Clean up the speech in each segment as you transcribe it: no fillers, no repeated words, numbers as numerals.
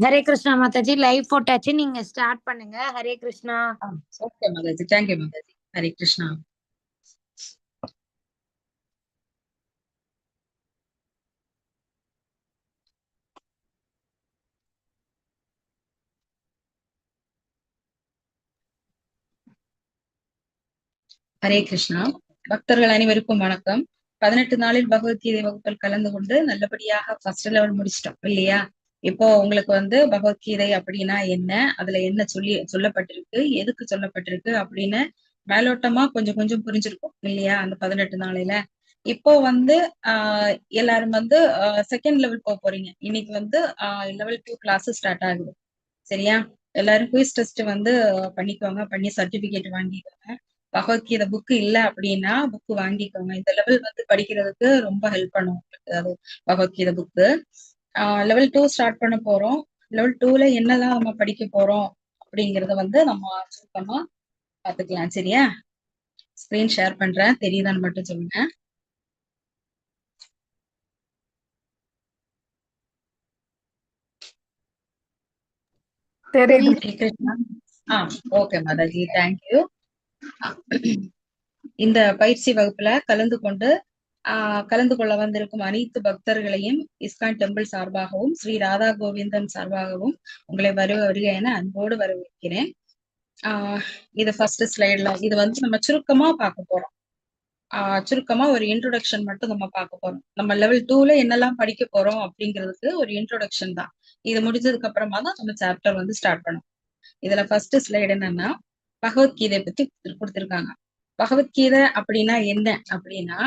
Hare Krishna Mataji, live போட்டாச்சு. நீங்க start பண்ணுங்க. ஹரே கிருஷ்ணா. Okay mataji, thank you mataji. ஹரே கிருஷ்ணா. ஹரே கிருஷ்ணா. பக்தர்கள் அனைவருக்கும் வணக்கம். 18 நாளில் பகவத்கீதை வகுப்பில் கலந்து கொண்டு நல்லபடியாக ஃபர்ஸ்ட் லெவல் முடிச்சிட்டோம் இல்லையா? இப்போ உங்களுக்கு பகவத்கீதை அப்படின்னா என்ன, அதுல என்ன சொல்லப்பட்டிருக்கு, எதுக்கு சொல்லப்பட்டிருக்கு அப்படின்னு மேலோட்டமா கொஞ்சம் கொஞ்சம் புரிஞ்சிருக்கும் இல்லையா அந்த 18 நாளையில. இப்போ எல்லாரும் செகண்ட் லெவல் போக போறீங்க. இன்னைக்கு லெவல் 2 கிளாஸ் ஸ்டார்ட் ஆகுது. சரியா? எல்லாரும் குயிஸ் டெஸ்ட் பண்ணிக்கோங்க, பண்ணி சர்டிபிகேட் வாங்கிக்கோங்க. பகவத்கீதை புக்கு இல்ல அப்படின்னா புக்கு வாங்கிக்கோங்க. இந்த லெவல் படிக்கிறதுக்கு ரொம்ப ஹெல்ப் பண்ணும் உங்களுக்கு அது பகவத்கீதை புக்கு. லெவல் 2 ஸ்டார்ட் பண்ண போறோம். லெவல் 2ல என்னெல்லாம் நம்ம படிக்க போறோம் அப்படிங்கறத நம்ம சுத்தமா பாத்துக்கலாம். சரியா? ஸ்கிரீன் ஷேர் பண்றேன், தெரியுதான்னு மட்டும் சொல்லுங்க. Okay mataji, thank you. இந்த பயிற்சி வகுப்புல கலந்து கொள்ள வந்திருக்கும் அனைத்து பக்தர்களையும் இஸ்கான் டெம்பிள் சார்பாகவும் ஸ்ரீ ராதா கோவிந்தன் சார்பாகவும் உங்களை வருக என அன்போடு வரவேற்கிறேன். இது ஃபர்ஸ்ட் ஸ்லைட்ல இது நம்ம சுருக்கமா பார்க்க போறோம். சுருக்கமா ஒரு இன்ட்ரோடக்ஷன் மட்டும் நம்ம பார்க்க போறோம். நம்ம லெவல் 2ல என்னெல்லாம் படிக்க போறோம் அப்படிங்கிறதுக்கு ஒரு இன்ட்ரோடக்ஷன் தான். இது முடிஞ்சதுக்கு அப்புறமா தான் நம்ம சாப்டர் ஸ்டார்ட் பண்ணும். இதுல ஃபர்ஸ்ட் ஸ்லைடு என்னன்னா பகவத்கீதை பத்தி கொடுத்திருக்காங்க. பகவத்கீதை அப்படின்னா என்ன அப்படின்னா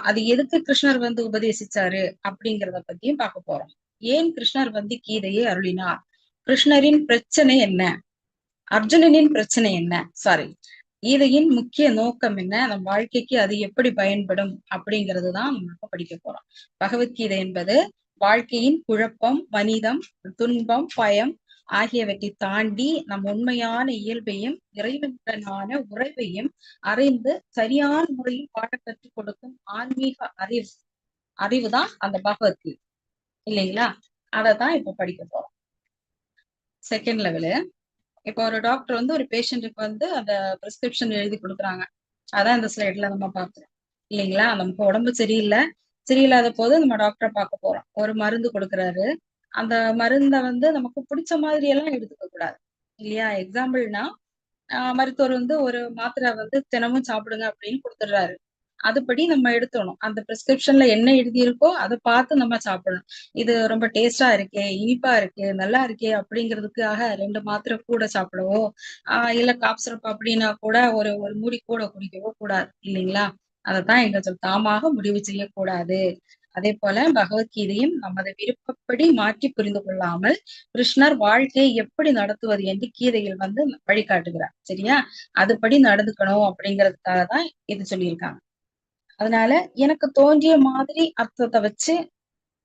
அது எதுக்கு கிருஷ்ணர் உபதேசிச்சாரு அப்படிங்கிறத பத்தியும் பார்க்க போறோம். ஏன் கிருஷ்ணர் கீதையை அருளினார், கிருஷ்ணரின் பிரச்சனை என்ன, அர்ஜுனனின் பிரச்சனை என்ன, சாரி கீதையின் முக்கிய நோக்கம் என்ன, நம் வாழ்க்கைக்கு அது எப்படி பயன்படும் அப்படிங்கிறது தான் நம்ம படிக்க போறோம். பகவத்கீதை என்பது வாழ்க்கையின் குழப்பம், மனிதம், துன்பம், பயம் ஆகியவற்றை தாண்டி நம் உண்மையான இயல்பையும் இறைவனுடனான உறவையும் அறிந்து சரியான முறையில் பாட கற்றுக் கொடுக்கும் ஆன்மீக அறிவுதான் அந்த பகவத்கீதை இல்லைங்களா? அததான் இப்ப படிக்க போறோம். Second level. இப்போ ஒரு டாக்டர் ஒரு பேஷண்ட்டுக்கு அந்த பிரிஸ்கிரிப்ஷன் எழுதி கொடுக்குறாங்க. அதான் இந்த ஸ்லைட்ல நம்ம பார்க்கிறோம் இல்லைங்களா? நமக்கு உடம்பு சரியில்லாத போது நம்ம டாக்டரை பார்க்க போறோம். ஒரு மருந்து கொடுக்குறாரு. அந்த மருந்தை நமக்கு பிடிச்ச மாதிரி எல்லாம் எடுத்துக்க கூடாது இல்லையா? எக்ஸாம்பிள்னா மருத்துவர் ஒரு மாத்திரை தினமும் சாப்பிடுங்க அப்படின்னு கொடுத்துடுறாரு. அதுபடி நம்ம எடுத்தணும். அந்த பிரிஸ்கிரிப்ஷன்ல என்ன எழுதியிருக்கோ அதை பார்த்து நம்ம சாப்பிடணும். இது ரொம்ப டேஸ்டா இருக்கே, இனிப்பா இருக்கு, நல்லா இருக்கே அப்படிங்கிறதுக்காக 2 மாத்திரை கூட சாப்பிடவோ இல்ல காப் சிரப் அப்படின்னா கூட ஒரு ஒரு மூடி கூட குடிக்கவோ கூடாது இல்லைங்களா? அதைத்தான் எங்க தாமாக முடிவு செய்யக்கூடாது. அதே போல பகவத்கீதையும் நமது விருப்பப்படி மாற்றி புரிந்து கொள்ளாமல் கிருஷ்ணர் வாழ்க்கையை எப்படி நடத்துவது என்று கீதையில் வழிகாட்டுகிறார். சரியா? அதுபடி நடந்துக்கணும் அப்படிங்கிறதுக்காக தான் இது சொல்லியிருக்காங்க. அதனால எனக்கு தோன்றிய மாதிரி அர்த்தத்தை வச்சு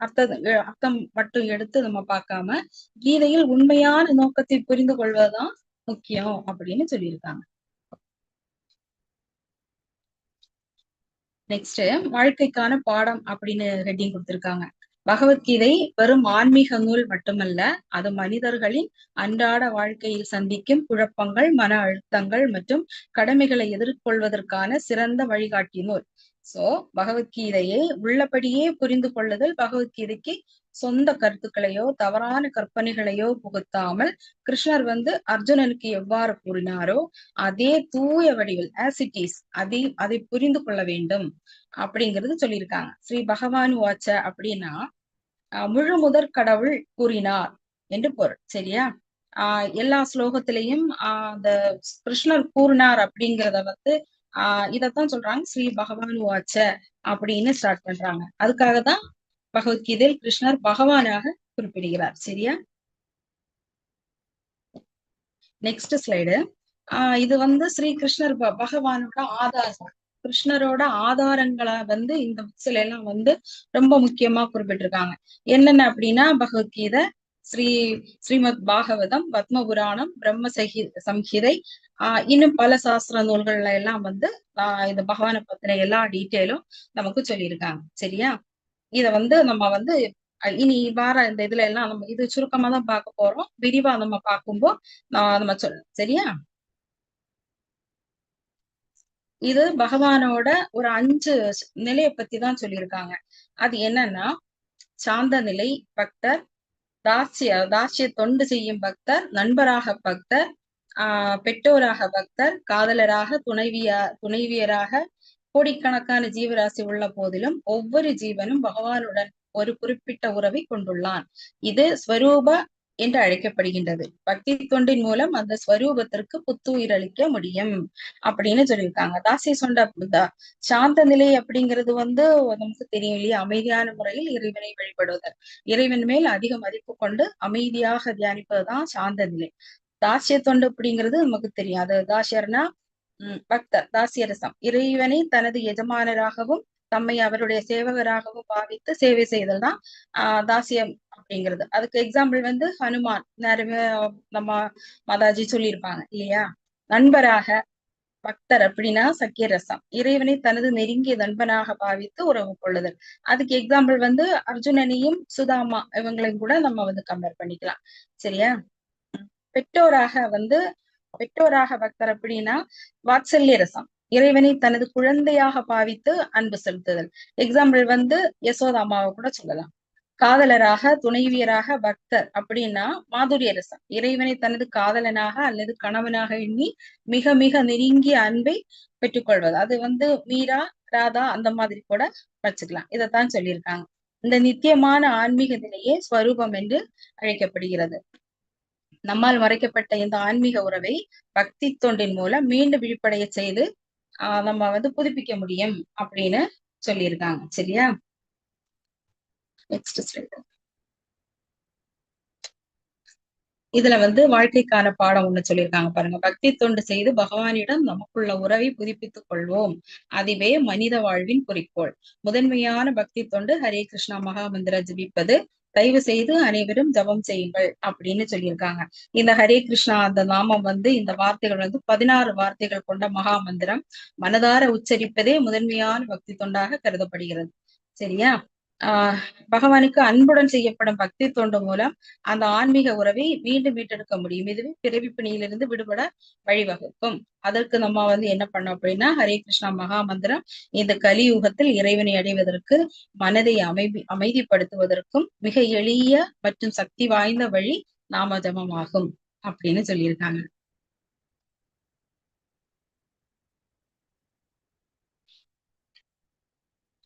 அர்த்தம் மட்டும் எடுத்து நம்ம பார்க்காம கீதையில் உண்மையான நோக்கத்தை புரிந்து கொள்வதுதான் முக்கியம் அப்படின்னு சொல்லியிருக்காங்க. நெக்ஸ்ட் வாழ்க்கைக்கான பாடம் அப்படின்னு ஹெட்டிங் கொடுத்திருக்காங்க. பகவத்கீதை வெறும் ஆன்மீக நூல் மட்டுமல்ல, அது மனிதர்களின் அன்றாட வாழ்க்கையில் சந்திக்கும் குழப்பங்கள், மன அழுத்தங்கள் மற்றும் கடமைகளை எதிர்கொள்வதற்கான சிறந்த வழிகாட்டி நூல். சோ பகவத்கீதையை உள்ளபடியே புரிந்து கொள்ளுதல் பகவத்கீதைக்கு சொந்த கருத்துக்களையோ தவறான கற்பனைகளையோ புகுத்தாமல் கிருஷ்ணர் அர்ஜுனனுக்கு எவ்வாறு கூறினாரோ அதே தூய வடிவில் ஆஸ் இட் இஸ் அதை புரிந்து கொள்ள வேண்டும் அப்படிங்கிறது சொல்லியிருக்காங்க. ஸ்ரீ பகவான் வாச்ச அப்படின்னா முழு முதற் கடவுள் கூறினார் என்று பொருள். சரியா? எல்லா ஸ்லோகத்திலையும் அந்த கிருஷ்ணர் கூறினார் அப்படிங்கிறத இதத்தான் சொல்றாங்க ஸ்ரீ பகவான் வாச்ச அப்படின்னு ஸ்டார்ட் பண்றாங்க. அதுக்காகதான் பகவத்கீதையில் கிருஷ்ணர் பகவானாக குறிப்பிடுகிறார். சரியா? Next slide. இது ஸ்ரீ கிருஷ்ணர் பகவானோட ஆதாரம். கிருஷ்ணரோட ஆதாரங்களை இந்த புக்ஸ்ல எல்லாம் ரொம்ப முக்கியமா குறிப்பிட்டிருக்காங்க. என்னென்ன அப்படின்னா பகவத்கீதை, ஸ்ரீமத் பாகவதம், பத்ம புராணம், பிரம்ம சம்ஹிதை, இன்னும் பல சாஸ்திர நூல்கள்ல எல்லாம் இந்த பகவானை பத்தின எல்லா டீட்டெயிலும் நமக்கு சொல்லியிருக்காங்க. சரியா? இத நம்ம இனி வார இந்த இதுல எல்லாம் நம்ம இது சுருக்கமா தான் பார்க்க போறோம். விரிவா நம்ம பார்க்கும்போது நம்ம சொல்லணும். சரியா? இது பகவானோட ஒரு 5 நிலையை பத்தி தான் சொல்லியிருக்காங்க. அது என்னன்னா, சாந்த நிலை பக்தர், தாசிய தொண்டு செய்யும் பக்தர், நண்பராக பக்தர், பெற்றோராக பக்தர், காதலராக, துணைவியராக, கோடிக்கணக்கான ஜீவராசி உள்ள போதிலும் ஒவ்வொரு ஜீவனும் பகவானுடன் ஒரு குறிப்பிட்ட உறவை கொண்டுள்ளான். இது ஸ்வரூப என்று அழைக்கப்படுகின்றது. பக்தி தொண்டின் மூலம் அந்த ஸ்வரூபத்திற்கு புத்துயிர் அளிக்க முடியும் அப்படின்னு சொல்லியிருக்காங்க. தாசிய சொண்ட சாந்த நிலை அப்படிங்கிறது நமக்கு தெரியும் இல்லையா? அமைதியான முறையில் இறைவனை வழிபடுவதல், இறைவன் மேல் அதிக மதிப்பு கொண்டு அமைதியாக தியானிப்பதுதான் சாந்த நிலை. தாசிய தொண்டு அப்படிங்கிறது நமக்கு தெரியும். அது தாசியர்னா பக்தர், தாசியரசம். இறைவனை தனது எஜமானராகவும் தம்மை அவருடைய சேவகராகவும் பாவித்து சேவை செய்தல் தான் தாசியம் அப்படிங்கிறது. அதுக்கு எக்ஸாம்பிள் ஹனுமான், நம்ம மாதாஜி சொல்லியிருப்பாங்க இல்லையா? நண்பராக பக்தர் அப்படின்னா சக்கியரசம், இறைவனை தனது நெருங்கிய நண்பனாக பாவித்து உறவு கொள்ளுதல். அதுக்கு எக்ஸாம்பிள் அர்ஜுனனையும் சுதாமா இவங்களையும் கூட நம்ம கம்பேர் பண்ணிக்கலாம். சரியா? பெற்றோராக பக்தர் அப்படின்னா வாத்சல்ய ரசம், இறைவனை தனது குழந்தையாக பாவித்து அன்பு செலுத்துதல். எக்ஸாம்பிள் யசோதாமாவை கூட சொல்லலாம். காதலராக, துணைவியராக பக்தர் அப்படின்னா மாதுரிய ரசம், இறைவனை தனது காதலனாக அல்லது கணவனாக எண்ணி மிக மிக நெருங்கிய அன்பை பெற்றுக்கொள்வது. அது மீரா, ராதா அந்த மாதிரி கூட வச்சுக்கலாம். இதைத்தான் சொல்லியிருக்காங்க. இந்த நித்தியமான ஆன்மீக நிலையே ஸ்வரூபம் என்று அழைக்கப்படுகிறது. நம்மால் மறைக்கப்பட்ட இந்த ஆன்மீக உறவை பக்தி தொண்டின் மூலம் மீண்டும் விழிப்படைய செய்து நம்ம புதுப்பிக்க முடியும் அப்படின்னு சொல்லியிருக்காங்க. சரியா? Next slide. இதுல வாழ்க்கைக்கான பாடம் ஒண்ணு சொல்லியிருக்காங்க பாருங்க. பக்தி தொண்டு செய்து பகவானிடம் நமக்குள்ள உறவை புதுப்பித்துக் கொள்வோம். அதுவே மனித வாழ்வின் குறிக்கோள். முதன்மையான பக்தி தொண்டு ஹரே கிருஷ்ணா மகாமந்திர ஜபிப்பது. தயவு செய்து அனைவரும் ஜபம் செய்யுங்கள் அப்படின்னு சொல்லியிருக்காங்க. இந்த ஹரே கிருஷ்ணா அந்த நாமம் இந்த வார்த்தைகள் 16 வார்த்தைகள் கொண்ட மகா மந்திரம். மனதார உச்சரிப்பதே முதன்மையான பக்தி தொண்டாக கருதப்படுகிறது. சரியா? பகவானுக்கு அன்புடன் செய்யப்படும் பக்தி தொண்டு மூலம் அந்த ஆன்மீக உறவை மீண்டும் மீட்டெடுக்க முடியும். இதுவே பிறவி பிணியிலிருந்து விடுபட வழிவகுக்கும். அதற்கு நம்ம என்ன பண்ணோம் அப்படின்னா, ஹரே கிருஷ்ணா மகா மந்திரம் இந்த கலியுகத்தில் இறைவனை அடைவதற்கு, மனதை அமைதிப்படுத்துவதற்கும் மிக எளிய மற்றும் சக்தி வாய்ந்த வழி நாம ஜபமாகும் அப்படின்னு சொல்லியிருக்காங்க.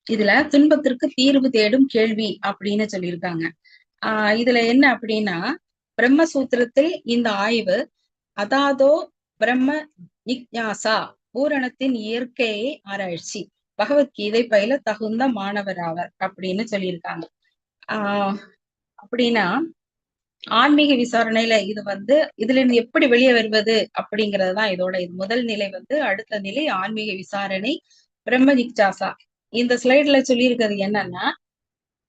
இதுல துன்பத்திற்கு தீர்வு தேடும் கேள்வி அப்படின்னு சொல்லியிருக்காங்க. இதுல என்ன அப்படின்னா, பிரம்மசூத்திரத்தில் இந்த ஆய்வு அதாதோ பிரம்ம ஜிக்ஞாசா பூரணத்தின் இயற்கையை ஆராய்ச்சி, பகவத்கீதை பயில தகுந்த மாணவராவர் அப்படின்னு சொல்லியிருக்காங்க. அப்படின்னா ஆன்மீக விசாரணையில இது இதுல இருந்து எப்படி வெளியே வருவது அப்படிங்கறதுதான் இதோட முதல் நிலை. அடுத்த நிலை ஆன்மீக விசாரணை பிரம்ம ஜிக்ஞாசா. இந்த ஸ்லைட்ல சொல்லியிருக்கிறது என்னன்னா,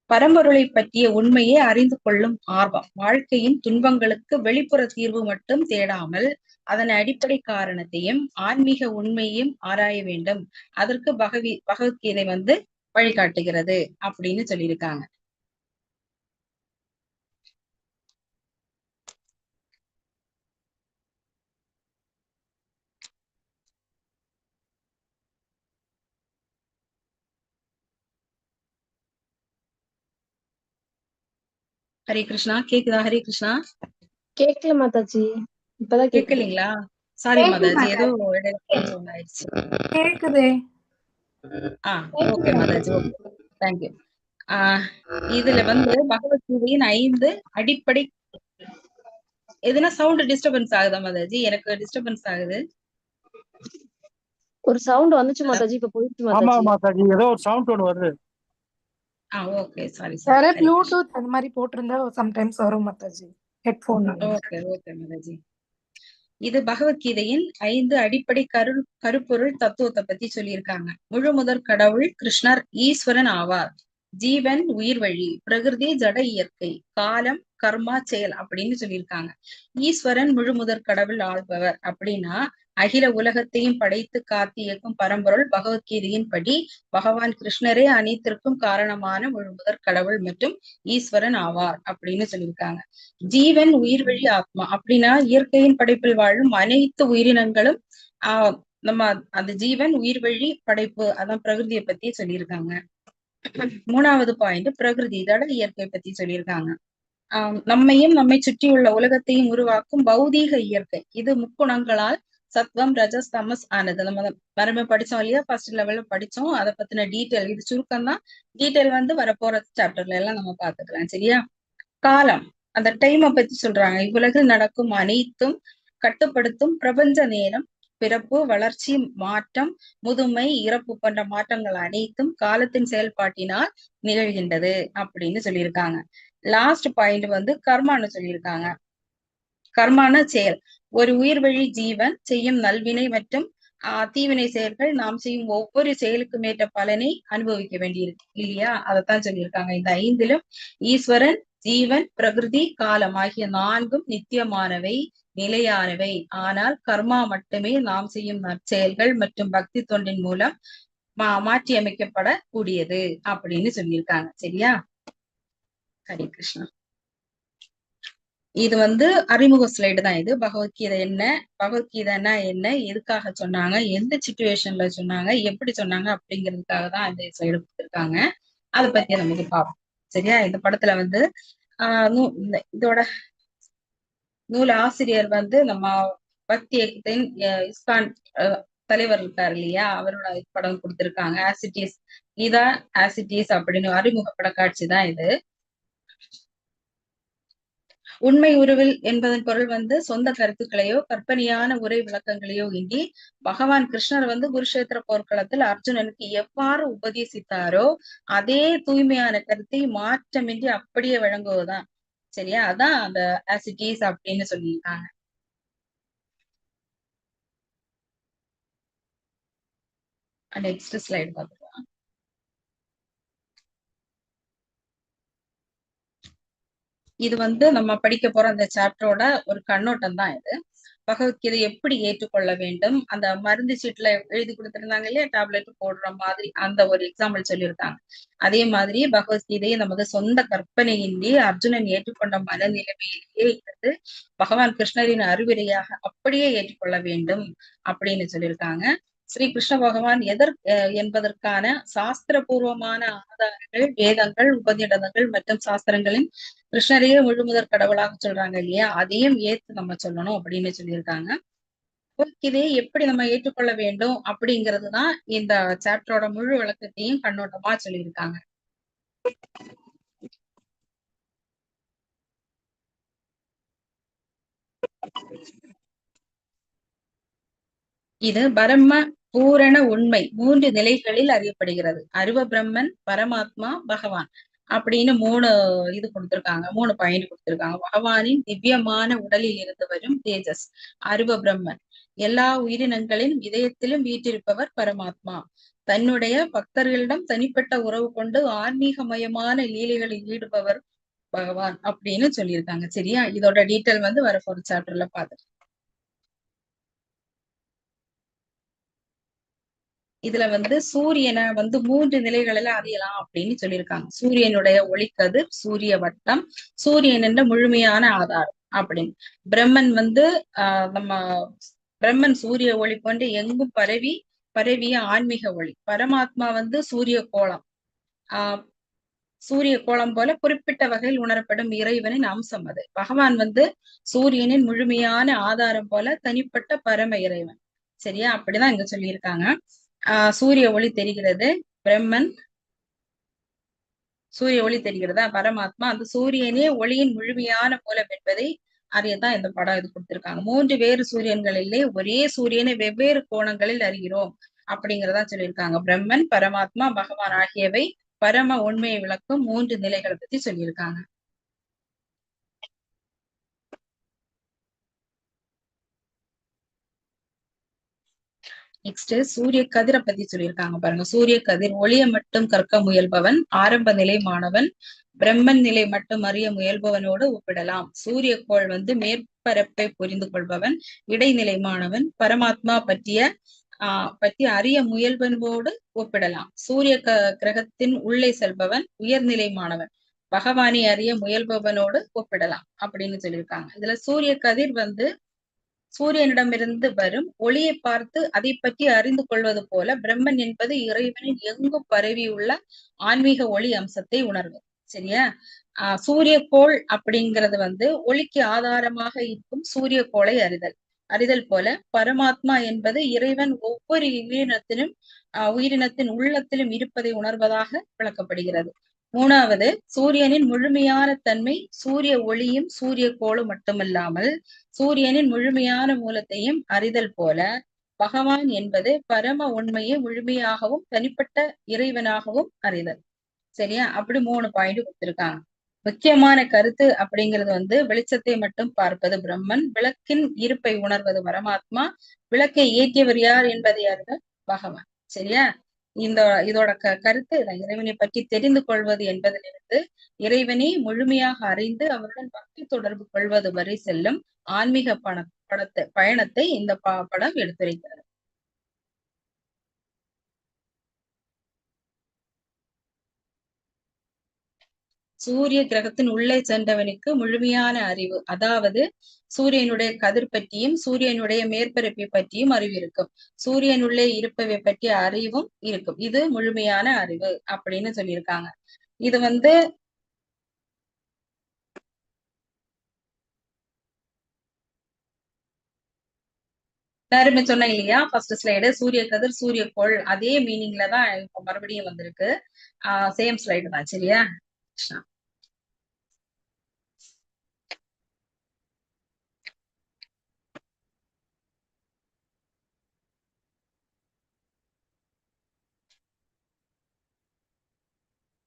பரம்பொருளை பற்றிய உண்மையை அறிந்து கொள்ளும் ஆர்வம். வாழ்க்கையின் துன்பங்களுக்கு வெளிப்புற தீர்வு மட்டும் தேடாமல் அதன் அடிப்படை காரணத்தையும் ஆன்மீக உண்மையையும் ஆராய வேண்டும். அதற்கு பகவத்கீதை வழிகாட்டுகிறது அப்படின்னு சொல்லியிருக்காங்க. ஹரே கிருஷ்ணா. கேக்குதா? ஹரே கிருஷ்ணா. கேக்கல மாதாஜி, இப்பதான் கேட்கலீங்களா? சாரி மாதாஜி, ஏதோ ஆயிடுச்சு. கேக்குதே. Okay Mataji, okay, thank you. இதுல பகவத்கீதையின் 5 அடிப்படை. எதுனா சவுண்ட் டிஸ்டர்பன்ஸ் ஆகுதா மாதாஜி? எனக்கு டிஸ்டர்பன்ஸ் ஆகுது. ஒரு சவுண்ட் வந்துச்சு மாதாஜி, இப்ப போயிடுச்சு மாதாஜி. ஆமா மாதாஜி, ஏதோ ஒரு சவுண்ட் ஒன்னு வருது. ஓகே, சாரி வேற ப்ளூடூத் அந்த மாதிரி போட்டிருந்தா சம்டைம்ஸ் வரும் மாதாஜி, ஹெட்போன். ஓகே மாதாஜி. இது பகவத்கீதையின் 5 அடிப்படை கருப்பொருள் தத்துவத்தை பத்தி சொல்லியிருக்காங்க. முழு முதற் கடவுள் கிருஷ்ணர் ஈஸ்வரன் ஆவார். ஜீவன் உயிர் வழி, பிரகிருதி ஜட இயற்கை, காலம் கர்மா செயல் அப்படின்னு சொல்லியிருக்காங்க. ஈஸ்வரன் முழு முதற் கடவுள் ஆள்பவர் அப்படின்னா அகில உலகத்தையும் படைத்து காத்து இயக்கும் பரம்பொருள் பகவத்கீதையின் படி பகவான் கிருஷ்ணரே அனைத்திற்கும் காரணமான முழுமுதற் கடவுள் மற்றும் ஈஸ்வரன் ஆவார் அப்படின்னு சொல்லியிருக்காங்க. ஜீவன் உயிர் வழி ஆத்மா அப்படின்னா இயற்கையின் படைப்பில் வாழும் அனைத்து உயிரினங்களும் நம்ம அந்த ஜீவன் உயிர் வழி படைப்பு, அதான் பிரகிருதியை பத்தி சொல்லியிருக்காங்க. 3வது பாயிண்ட் பிரகிருதி, இதோட இயற்கை பத்தி சொல்லியிருக்காங்க. நம்மையும் நம்மை சுற்றியுள்ள உலகத்தையும் உருவாக்கும் பௌதீக இயற்கை, இது முக்குணங்களால் சத்வம் ரஜஸ் தமஸ் ஆனது. நம்ம மரபு படிச்சோம் இல்லையா, ஃபர்ஸ்ட் லெவல்ல படிச்சோம். அதை பத்தின டீட்டெயில், இது சுருக்கம் தான். டீட்டெயில் வந்து வரப்போற சாப்டர்ல எல்லாம் நம்ம பாத்துக்கலாம். சரியா? காலம், அந்த டைமை பத்தி சொல்றாங்க. இவ்வுலகில் நடக்கும் அனைத்தும் கட்டுப்படுத்தும் பிரபஞ்ச நேரம், பிறப்பு, வளர்ச்சி, மாற்றம், முதுமை, இறப்பு போன்ற மாற்றங்கள் அனைத்தும் காலத்தின் செயல்பாட்டினால் நிகழ்கின்றது அப்படின்னு சொல்லியிருக்காங்க. லாஸ்ட் பாயிண்ட் வந்து கர்மான்னு சொல்லியிருக்காங்க. கர்மான செயல், ஒரு உயிர் வழி ஜீவன் செய்யும் நல்வினை மற்றும் தீவினை செயல்கள் நாம் செய்யும் ஒவ்வொரு செயலுக்கும் ஏற்ற பலனை அனுபவிக்க வேண்டியிருக்கு இல்லையா, அதைத்தான் சொல்லியிருக்காங்க. இந்த 5லும் ஈஸ்வரன், ஜீவன், பிரகிருதி, காலம் ஆகிய 4ம் நித்தியமானவை, நிலையானவை. ஆனால் கர்மா மட்டுமே நாம் செய்யும் நற்செயல்கள் மற்றும் பக்தி தொண்டின் மூலம் மாற்றி அமைக்கப்படக்கூடியது அப்படின்னு சொல்லியிருக்காங்க. சரியா? ஹரே கிருஷ்ணா. இது வந்து அறிமுக ஸ்லைடு தான். இது பகவத்கீதை என்ன, பகவத்கீதைன்னா என்ன, எதுக்காக சொன்னாங்க, எந்த சிச்சுவேஷன்ல சொன்னாங்க, எப்படி சொன்னாங்க அப்படிங்கிறதுக்காக தான் இந்த ஸ்லைடு கொடுத்துருக்காங்க. அதை பத்தி நமக்கு பார்ப்போம். சரியா? இந்த படத்துல வந்து இதோட நூல் ஆசிரியர் வந்து நம்ம பக்தி இயக்கத்தின் இஸ்கான் தலைவர் இருக்காரு இல்லையா, அவரோட படம் கொடுத்திருக்காங்க. ஆசிட்டிஸ், கீதா ஆசிட்டிஸ் அப்படின்னு அறிமுகப்பட காட்சி தான் இது. உண்மை உருவில் என்பதன் பொருள் வந்து சொந்த கருத்துக்களையோ கற்பனையான உரை விளக்கங்களையோ இன்றி பகவான் கிருஷ்ணர் வந்து குருஷேத்திர போர்க்களத்தில் அர்ஜுனனுக்கு எவ்வாறு உபதேசித்தாரோ அதே தூய்மையான கருத்தை மாற்றமின்றி அப்படியே வழங்குவதுதான். சரியா? அதான் அந்த ஆசிட்டிஸ் அப்படின்னு சொல்லியிருக்காங்க. நெக்ஸ்ட் ஸ்லைடு பார்த்துக்கலாம். இது வந்து நம்ம படிக்க போற அந்த சாப்டரோட ஒரு கண்ணோட்டம் தான் இது. பகவத்கீதை எப்படி ஏற்றுக்கொள்ள வேண்டும், அந்த மருந்து சீட்ல எழுதி கொடுத்திருந்தாங்க இல்லையா, டேப்லெட் போடுற மாதிரி, அந்த ஒரு எக்ஸாம்பிள் சொல்லியிருக்காங்க. அதே மாதிரி பகவத்கீதையை நமது சொந்த கற்பனையின்றி அர்ஜுனன் ஏற்றுக்கொண்ட மனநிலைமையிலேயே இருந்து பகவான் கிருஷ்ணரின் அறிவுரையாக அப்படியே ஏற்றுக்கொள்ள வேண்டும் அப்படின்னு சொல்லியிருக்காங்க. ஸ்ரீ கிருஷ்ண பகவான் என்பதற்கான சாஸ்திரபூர்வமான ஆதாரங்கள், வேதங்கள், உபநிடதங்கள் மற்றும் சாஸ்திரங்களின் கிருஷ்ணரையே முழுமுதற் கடவுளாக சொல்றாங்க இல்லையா, அதையும் ஏத்து நம்ம சொல்லணும் அப்படின்னு சொல்லியிருக்காங்க. இதை எப்படி நம்ம ஏற்றுக்கொள்ள வேண்டும் அப்படிங்கிறதுதான் இந்த சாப்டரோட முழு விளக்கத்தையும் கண்ணோட்டமா சொல்லியிருக்காங்க. இது பிரம்ம பூரண உண்மை 3 நிலைகளில் அறியப்படுகிறது. அருவ பிரம்மன், பரமாத்மா, பகவான் அப்படின்னு 3 இது கொடுத்திருக்காங்க, 3 பாயிண்ட் கொடுத்திருக்காங்க. பகவானின் திவ்யமான உடலில் இருந்து வரும் தேஜஸ் அருவ பிரம்மன். எல்லா உயிரினங்களின் இதயத்திலும் வீற்றிருப்பவர் பரமாத்மா. தன்னுடைய பக்தர்களிடம் தனிப்பட்ட உறவு கொண்டு ஆன்மீகமயமான லீலைகளில் ஈடுபவர் பகவான் அப்படின்னு சொல்லியிருக்காங்க. சரியா? இதோட டீட்டெயில் வந்து வரப்போற சாப்டர்ல பாத்துக்கலாம். இதுல வந்து சூரியனை வந்து 3 நிலைகளில அறியலாம் அப்படின்னு சொல்லியிருக்காங்க. சூரியனுடைய ஒளிக்கதிர், சூரிய வட்டம், சூரியன் என்ற முழுமையான ஆதாரம் அப்படின்னு. பிரம்மன் வந்து நம்ம பிரம்மன் சூரிய ஒளி கொண்டு எங்கும் பரவிய ஆன்மீக ஒளி. பரமாத்மா வந்து சூரிய கோலம், சூரிய கோலம் போல குறிப்பிட்ட வகையில் உணரப்படும் இறைவனின் அம்சம் அது. பகவான் வந்து சூரியனின் முழுமையான ஆதாரம் போல தனிப்பட்ட பரம இறைவன். சரியா? அப்படிதான் இங்க சொல்லியிருக்காங்க. சூரிய ஒளி தெரிகிறது, பிரம்மன் சூரிய ஒளி தெரிகிறதா, பரமாத்மா அந்த சூரியனே ஒளியின் முழுமையான மூலம் என்பதை அறியதான் இந்த படம் இது கொடுத்திருக்காங்க. 3 வேறு சூரியன்களிலே ஒரே சூரியனை வெவ்வேறு கோணங்களில் அறிகிறோம் அப்படிங்கிறதா சொல்லியிருக்காங்க. பிரம்மன், பரமாத்மா, பகவான் ஆகியவை பரம உண்மையை விளக்கும் 3 நிலைகளை பத்தி சொல்லியிருக்காங்க. நெக்ஸ்ட் சூரிய கதிரை பத்தி சொல்லியிருக்காங்க பாருங்க. சூரிய கதிர் ஒளியை மட்டும் கற்க முயல்பவன், ஆரம்ப நிலை மாணவன், பிரம்மன் நிலை மட்டும் அறிய முயல்பவனோடு ஒப்பிடலாம். சூரிய கோள் வந்து மேற்பரப்பை புரிந்து கொள்பவன், இடைநிலைமானவன், பரமாத்மா பற்றி அறிய முயல்பவனோடு ஒப்பிடலாம். சூரிய கிரகத்தின் உள்ளே செல்பவன் உயர்நிலைமானவன், பகவானை அறிய முயல்பவனோடு ஒப்பிடலாம் அப்படின்னு சொல்லியிருக்காங்க. இதுல சூரிய கதிர் வந்து சூரியனிடமிருந்து வரும் ஒளியை பார்த்து அதை பற்றி அறிந்து கொள்வது போல பிரம்மன் என்பது இறைவனின் எங்கும் பரவியுள்ள ஆன்மீக ஒளி அம்சத்தை உணர்வது. சரியா? சூரிய கோள் அப்படிங்கிறது வந்து ஒளிக்கு ஆதாரமாக இருக்கும் சூரிய கோளை அறிதல் போல பரமாத்மா என்பது இறைவன் ஒவ்வொரு உயிரினத்தின் உள்ளத்திலும் இருப்பதை உணர்வதாக விளக்கப்படுகிறது. மூணாவது, சூரியனின் முழுமையான தன்மை சூரிய ஒளியும் சூரிய கோளும் மட்டுமல்லாமல் சூரியனின் முழுமையான மூலத்தையும் அறிதல் போல பகவான் என்பது பரம உண்மையை முழுமையாகவும் தனிப்பட்ட இறைவனாகவும் அறிதல். சரியா? அப்படி 3 பாயிண்ட் கொடுத்திருக்காங்க. முக்கியமான கருத்து அப்படிங்கிறது வந்து வெளிச்சத்தை மட்டும் பார்ப்பது பிரம்மன், விளக்கின் இருப்பை உணர்வது பரமாத்மா, விளக்கை ஏற்றியவர் யார் என்பதை அறிதல் பகவான். சரியா? இதோட கருத்து இறைவனை பற்றி தெரிந்து கொள்வது என்பதிலிருந்து இறைவனை முழுமையாக அறிந்து அவருடன் பக்தி தொடர்பு கொள்வது வரை செல்லும் ஆன்மீக பயணத்தை இந்த படம் எடுத்துரைக்கிறது. சூரிய கிரகத்தின் உள்ளே சென்றவனுக்கு முழுமையான அறிவு, அதாவது சூரியனுடைய கதிர் பற்றியும் சூரியனுடைய மேற்பரப்பை பற்றியும் அறிவு இருக்கும். சூரியனுள்ளே இருப்பவை பற்றிய அறிவும் இருக்கும். இது முழுமையான அறிவு அப்படின்னு சொல்லியிருக்காங்க. இது வந்து எல்லாருமே சொன்னேன் இல்லையா? ஃபர்ஸ்ட் ஸ்லைடு சூரிய கதிர் சூரிய கோள் அதே மீனிங்ல தான் இப்ப மறுபடியும் வந்திருக்கு. சேம் ஸ்லைடு தான். சரியா?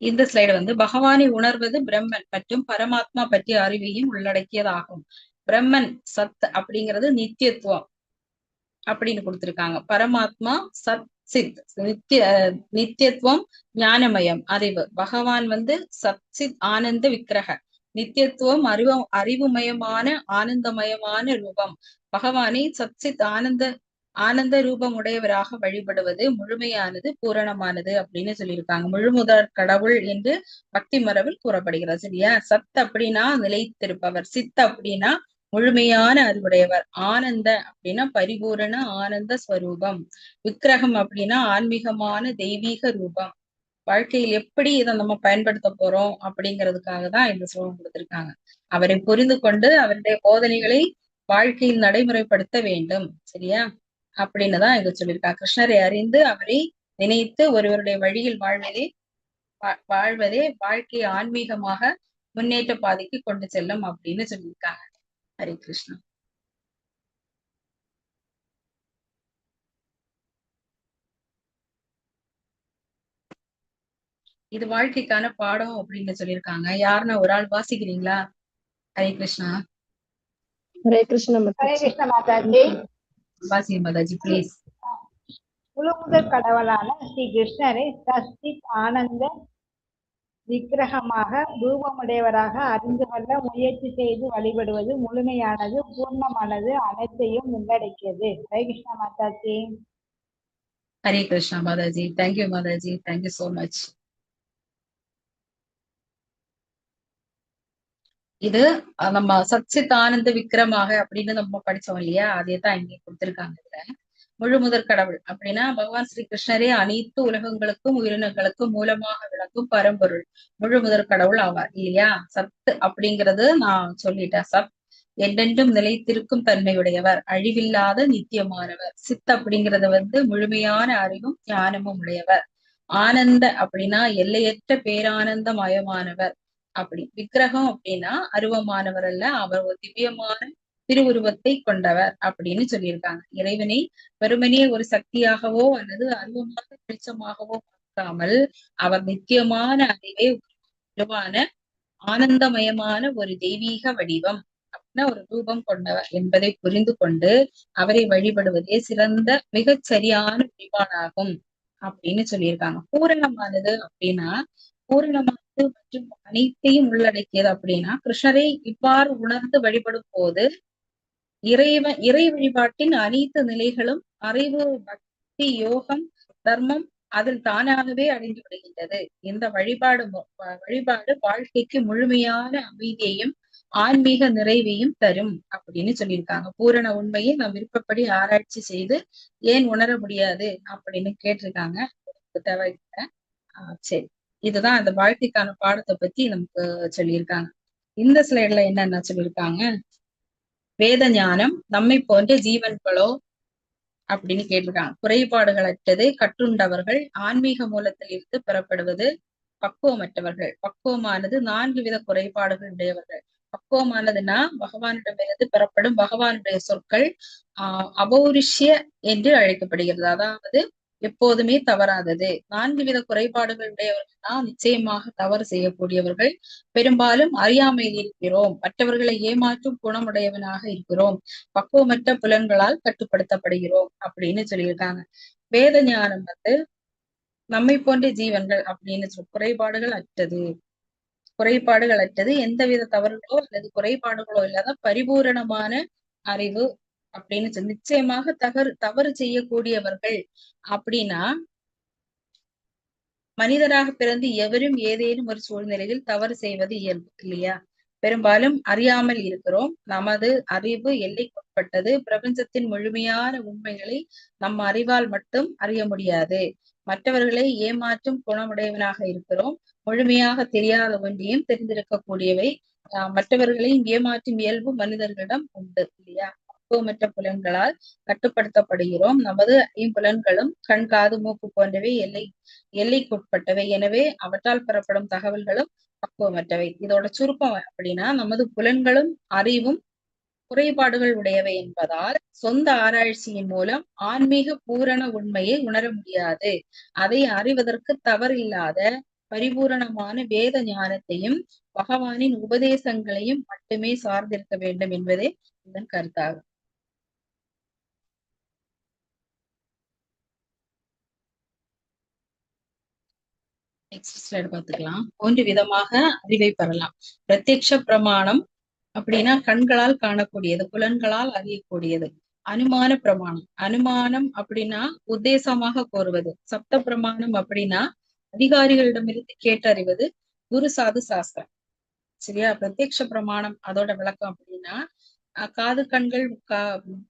இந்த ஸ்லைடு வந்து பகவானை உணர்வது பிரம்மன் மற்றும் பரமாத்மா பற்றிய அறிவையும் உள்ளடக்கியதாகும். பிரம்மன் சத் அப்படிங்கிறது நித்தியத்துவம் அப்படின்னு கொடுத்திருக்காங்க. பரமாத்மா சத் சித் நித்தியத்துவம் ஞானமயம் அறிவு. பகவான் வந்து சத் சித் ஆனந்த விக்கிரக நித்தியத்துவம் அறிவுமயமான ஆனந்தமயமான ரூபம். பகவானை சத் சித் ஆனந்த ரூபம் உடையவராக வழிபடுவது முழுமையானது பூரணமானது அப்படின்னு சொல்லியிருக்காங்க. முழுமுதற் கடவுள் என்று பக்தி மரபில் கூறப்படுகிறது. சரியா? சத் அப்படின்னா நிலைத்திருப்பவர், சித் அப்படின்னா முழுமையான அறிவுடையவர், ஆனந்த அப்படின்னா பரிபூரண ஆனந்த ஸ்வரூபம், விக்கிரகம் அப்படின்னா ஆன்மீகமான தெய்வீக ரூபம். வாழ்க்கையில் எப்படி இதை நம்ம பயன்படுத்த போறோம் அப்படிங்கிறதுக்காக தான் இந்த ஸ்லோகம் கொடுத்திருக்காங்க. அவரை புரிந்து கொண்டு அவருடைய போதனைகளை வாழ்க்கையில் நடைமுறைப்படுத்த வேண்டும். சரியா? அப்படின்னு தான் இங்க சொல்லியிருக்காங்க. கிருஷ்ணரை அறிந்து அவரை நினைத்து ஒருவருடைய வழியில் வாழ்வதே வாழ்க்கையை ஆன்மீகமாக முன்னேற்ற பாதைக்கு கொண்டு செல்லும் அப்படின்னு சொல்லியிருக்காங்க. ஹரே கிருஷ்ணா. இது வாழ்க்கைக்கான பாடம் அப்படின்னு சொல்லியிருக்காங்க. யாருன்னா ஒரு ஆள் வாசிக்கிறீங்களா? ஹரே கிருஷ்ணா. ஹரே கிருஷ்ணா மாதாஜி. வாசி மாதாஜி ப்ளீஸ். முழுமுதற் கடவுளான ஸ்ரீ கிருஷ்ணரை சஸ்தித் ஆனந்த விக்கிரகமாக ரூபமுடையவராக அறிந்து கொள்ள முயற்சி செய்து வழிபடுவது முழுமையானது பூர்ணமானது அனைத்தையும் உள்ளடக்கியது. Hare Krishna Mataji. Hare Krishna Mataji. Thank you Mataji. Thank you so much. இது நம்ம சச்சித் ஆனந்த விக்கிரமாக அப்படின்னு நம்ம படிச்சோம் இல்லையா? அதே தான் இங்க கொடுத்திருக்காங்க. இதுல முழு முதற் கடவுள் அப்படின்னா பகவான் ஸ்ரீ கிருஷ்ணரே அனைத்து உலகங்களுக்கும் உயிரினங்களுக்கும் மூலமாக விளக்கும் பரம்பொருள் முழு முதற் கடவுள் ஆவார் இல்லையா? சத்து அப்படிங்கிறது நான் சொல்லிட்டேன். சத் என்றென்றும் நிலைத்திருக்கும் தன்மையுடையவர், அழிவில்லாத நித்தியமானவர். சித் அப்படிங்கிறது வந்து முழுமையான அறிவும் ஞானமும் உடையவர். ஆனந்த அப்படின்னா எல்லையற்ற பேரானந்தமயமானவர். அப்படி விக்கிரகம் அப்படின்னா அருவமானவர் அல்ல, அவர் ஒரு திவ்யமான திருவுருவத்தை கொண்டவர் அப்படின்னு சொல்லியிருக்காங்க. இறைவனை வெறுமனே ஒரு சக்தியாகவோ அல்லது அருவமான வெளிச்சமாகவோ பார்க்காமல் அவர் நித்தியமான அறிவே உருவான ஆனந்தமயமான ஒரு தெய்வீக வடிவம் அப்படின்னா ஒரு ரூபம் கொண்டவர் என்பதை புரிந்து கொண்டு அவரை வழிபடுவதே சிறந்த மிகச் சரியான வழிபாடாகும் அப்படின்னு சொல்லியிருக்காங்க. பூரணமானது அப்படின்னா பூரணமானது மற்றும் அனைத்தையும் உள்ளடக்கியது அப்படின்னா கிருஷ்ணரை இவ்வாறு உணர்ந்து வழிபடும் போது இறை வழிபாட்டின் அனைத்து நிலைகளும் அறிவு, பக்தி, யோகம், தர்மம் அதில் தானாகவே அடைந்து விடுகின்றது. இந்த வழிபாடு வாழ்க்கைக்கு முழுமையான அமைதியையும் ஆன்மீக நிறைவையும் தரும் அப்படின்னு சொல்லியிருக்காங்க. பூரண உண்மையை நாம் விருப்பப்படி ஆராய்ச்சி செய்து ஏன் உணர முடியாது அப்படின்னு கேட்டிருக்காங்க. தேவையில்லை. சரி, இதுதான் அந்த வாழ்க்கைக்கான பாடத்தை பத்தி நமக்கு சொல்லியிருக்காங்க. இந்த ஸ்லைட்ல என்னென்ன சொல்லியிருக்காங்க? வேத ஞானம் நம்மை போன்ற ஜீவன்களோ அப்படின்னு கேட்டிருக்காங்க. குறைபாடுகள் அற்றது, கற்றுண்டவர்கள், ஆன்மீக மூலத்தில் இருந்து பெறப்படுவது, பக்குவமற்றவர்கள். பக்குவமானது 4 வித குறைபாடுகள் உடையவர்கள். பக்குவமானதுன்னா பகவானிடமிருந்து பெறப்படும் பகவானுடைய சொற்கள் அபௌருஷ்ய என்று அழைக்கப்படுகிறது. அதாவது எப்போதுமே தவறாதது. 4 வித குறைபாடுகள் உடையவர்கள்னா நிச்சயமாக தவறு செய்யக்கூடியவர்கள். பெரும்பாலும் அறியாமையில் இருக்கிறோம், மற்றவர்களை ஏமாற்றும் குணமுடையவனாக இருக்கிறோம், பக்குவமற்ற புலன்களால் கட்டுப்படுத்தப்படுகிறோம் அப்படின்னு சொல்லியிருக்காங்க. வேத ஞானம் நம்மை போன்ற ஜீவன்கள் அப்படின்னு குறைபாடுகள் அற்றது, எந்தவித தவறுகளோ அல்லது குறைபாடுகளோ இல்லாத பரிபூரணமான அறிவு அப்படின்னு நிச்சயமாக தவறு செய்யக்கூடியவர்கள் அப்படின்னா மனிதராக பிறந்து எவரும் ஏதேனும் ஒரு சூழ்நிலையில் தவறு செய்வது இயல்பு இல்லையா? பெரும்பாலும் அறியாமல் இருக்கிறோம். நமது அறிவு எல்லைக்குட்பட்டது. பிரபஞ்சத்தின் முழுமையான உண்மைகளை நம் அறிவால் மட்டும் அறிய முடியாது. மற்றவர்களை ஏமாற்றும் குணமுடையவனாக இருக்கிறோம். முழுமையாக தெரியாத ஒன்றையும் தெரிந்திருக்கக்கூடியவை மற்றவர்களையும் ஏமாற்றும் இயல்பு மனிதர்களிடம் உண்டு இல்லையா? பக்குவமற்ற புலன்களால் கட்டுப்படுத்தப்படுகிறோம். நமது ஐம்புலன்களும் கண், காது, மூக்கு போன்றவை எல்லைக்குட்பட்டவை. எனவே அவற்றால் பெறப்படும் தகவல்களும் பக்குவமற்றவை. இதோட சுருக்கம் அப்படின்னா நமது புலன்களும் அறிவும் குறைபாடுகள் உடையவை என்பதால் சொந்த ஆராய்ச்சியின் மூலம் ஆன்மீக பூரண உண்மையை உணர முடியாது. அதை அறிவதற்கு தவறில்லாத பரிபூரணமான வேத ஞானத்தையும் பகவானின் உபதேசங்களையும் மட்டுமே சார்ந்திருக்க வேண்டும் என்பதே இதன் கருத்தாகும். நெக்ஸ்ட் ஸ்லைடு பார்த்துக்கலாம். 3 விதமாக அறிவை பெறலாம். பிரத்யக்ஷ பிரமாணம் அப்படின்னா கண்களால் காணக்கூடியது, புலன்களால் அறியக்கூடியது. அனுமான பிரமாணம், அனுமானம் அப்படின்னா உத்தேசமாக கோருவது. சப்த பிரமாணம் அப்படின்னா அதிகாரிகளிடமிருந்து கேட்டறிவது, குரு சாது சாஸ்திரம். சரியா? பிரத்யக்ஷ பிரமாணம் அதோட விளக்கம் அப்படின்னா காது, கண்கள்,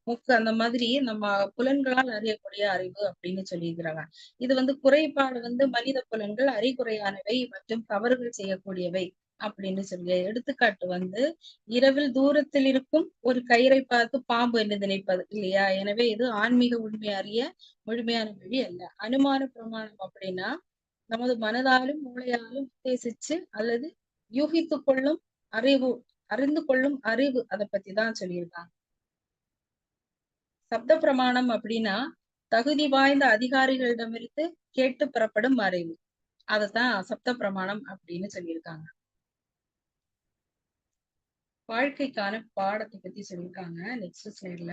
மூக்கு அந்த மாதிரி நம்ம புலன்களால் அறியக்கூடிய அறிவு அப்படின்னு சொல்லியிருக்கிறாங்க. இது குறைபாடு மனித புலன்கள் அறிகுறையானவை மற்றும் தவறுகள் செய்யக்கூடியவை அப்படின்னு சொல்லி. எடுத்துக்காட்டு இரவில் தூரத்தில் இருக்கும் ஒரு கயிறை பார்த்து பாம்பு என்று நினைப்பது இல்லையா? எனவே இது ஆன்மீக உண்மை அறிய முழுமையான வழி அல்ல. அனுமான பிரமாணம் அப்படின்னா நமது மனதாலும் மூளையாலும் உத்தேசிச்சு அல்லது யூகித்து கொள்ளும் அறிந்து கொள்ளும் அறிவு, அதை பத்தி தான் சொல்லியிருக்காங்க. சப்த பிரமாணம் அப்படின்னா தகுதி வாய்ந்த அதிகாரிகளிடமிருந்து கேட்டு பெறப்படும் அறிவு, அதத்தான் சப்த பிரமாணம் அப்படின்னு சொல்லியிருக்காங்க. வாழ்க்கைக்கான பாடத்தை பத்தி சொல்லியிருக்காங்க. நெக்ஸ்ட் ஸ்லைட்ல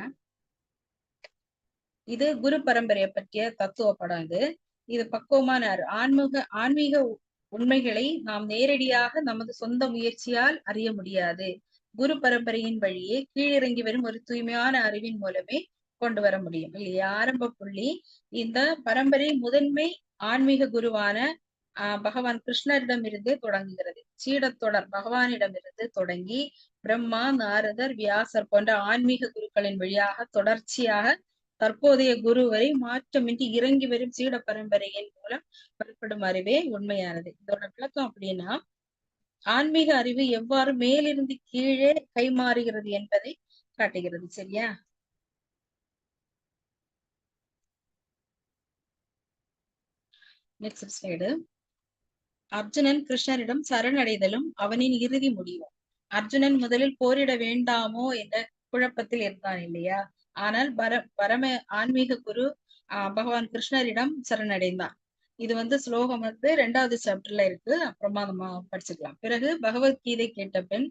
இது குரு பரம்பரையை பற்றிய தத்துவ படம். இது பக்குவமான ஆன்மீக உண்மைகளை நாம் நேரடியாக நமது சொந்த முயற்சியால் அறிய முடியாது. குரு பரம்பரையின் வழியே கீழிறங்கி வரும் ஒரு தூய்மையான அறிவின் மூலமே கொண்டு வர முடியும் இல்லையா? ஆரம்ப புள்ளி இந்த பரம்பரை முதன்மை ஆன்மீக குருவான பகவான் கிருஷ்ணரிடமிருந்தே தொடங்குகிறது. சீடத்தொடர் பகவானிடமிருந்து தொடங்கி பிரம்மா, நாரதர், வியாசர் போன்ற ஆன்மீக குருக்களின் வழியாக தொடர்ச்சியாக தற்போதைய குரு வரை மாற்றமின்றி இறங்கி வரும் சீட பரம்பரையின் மூலம் பெறப்படும் அறிவே உண்மையானது. இதோட விளக்கம் அப்படின்னா ஆன்மீக அறிவு எவ்வாறு மேலிருந்து கீழே கைமாறுகிறது என்பதை காட்டுகிறது. சரியா? Next slide. அர்ஜுனன் கிருஷ்ணரிடம் சரணடைதலும் அவனின் இறுதி முடிவும். அர்ஜுனன் முதலில் போரிட வேண்டாமோ என்ற குழப்பத்தில் இருந்தான் இல்லையா? ஆனால் பரம ஆன்மீக குரு பகவான் கிருஷ்ணரிடம் சரணடைந்தான். இது ஸ்லோகம் 2வது சாப்டர்ல இருக்கு. அப்புறமா நம்ம படிச்சுக்கலாம். பிறகு பகவத்கீதை கேட்ட பின்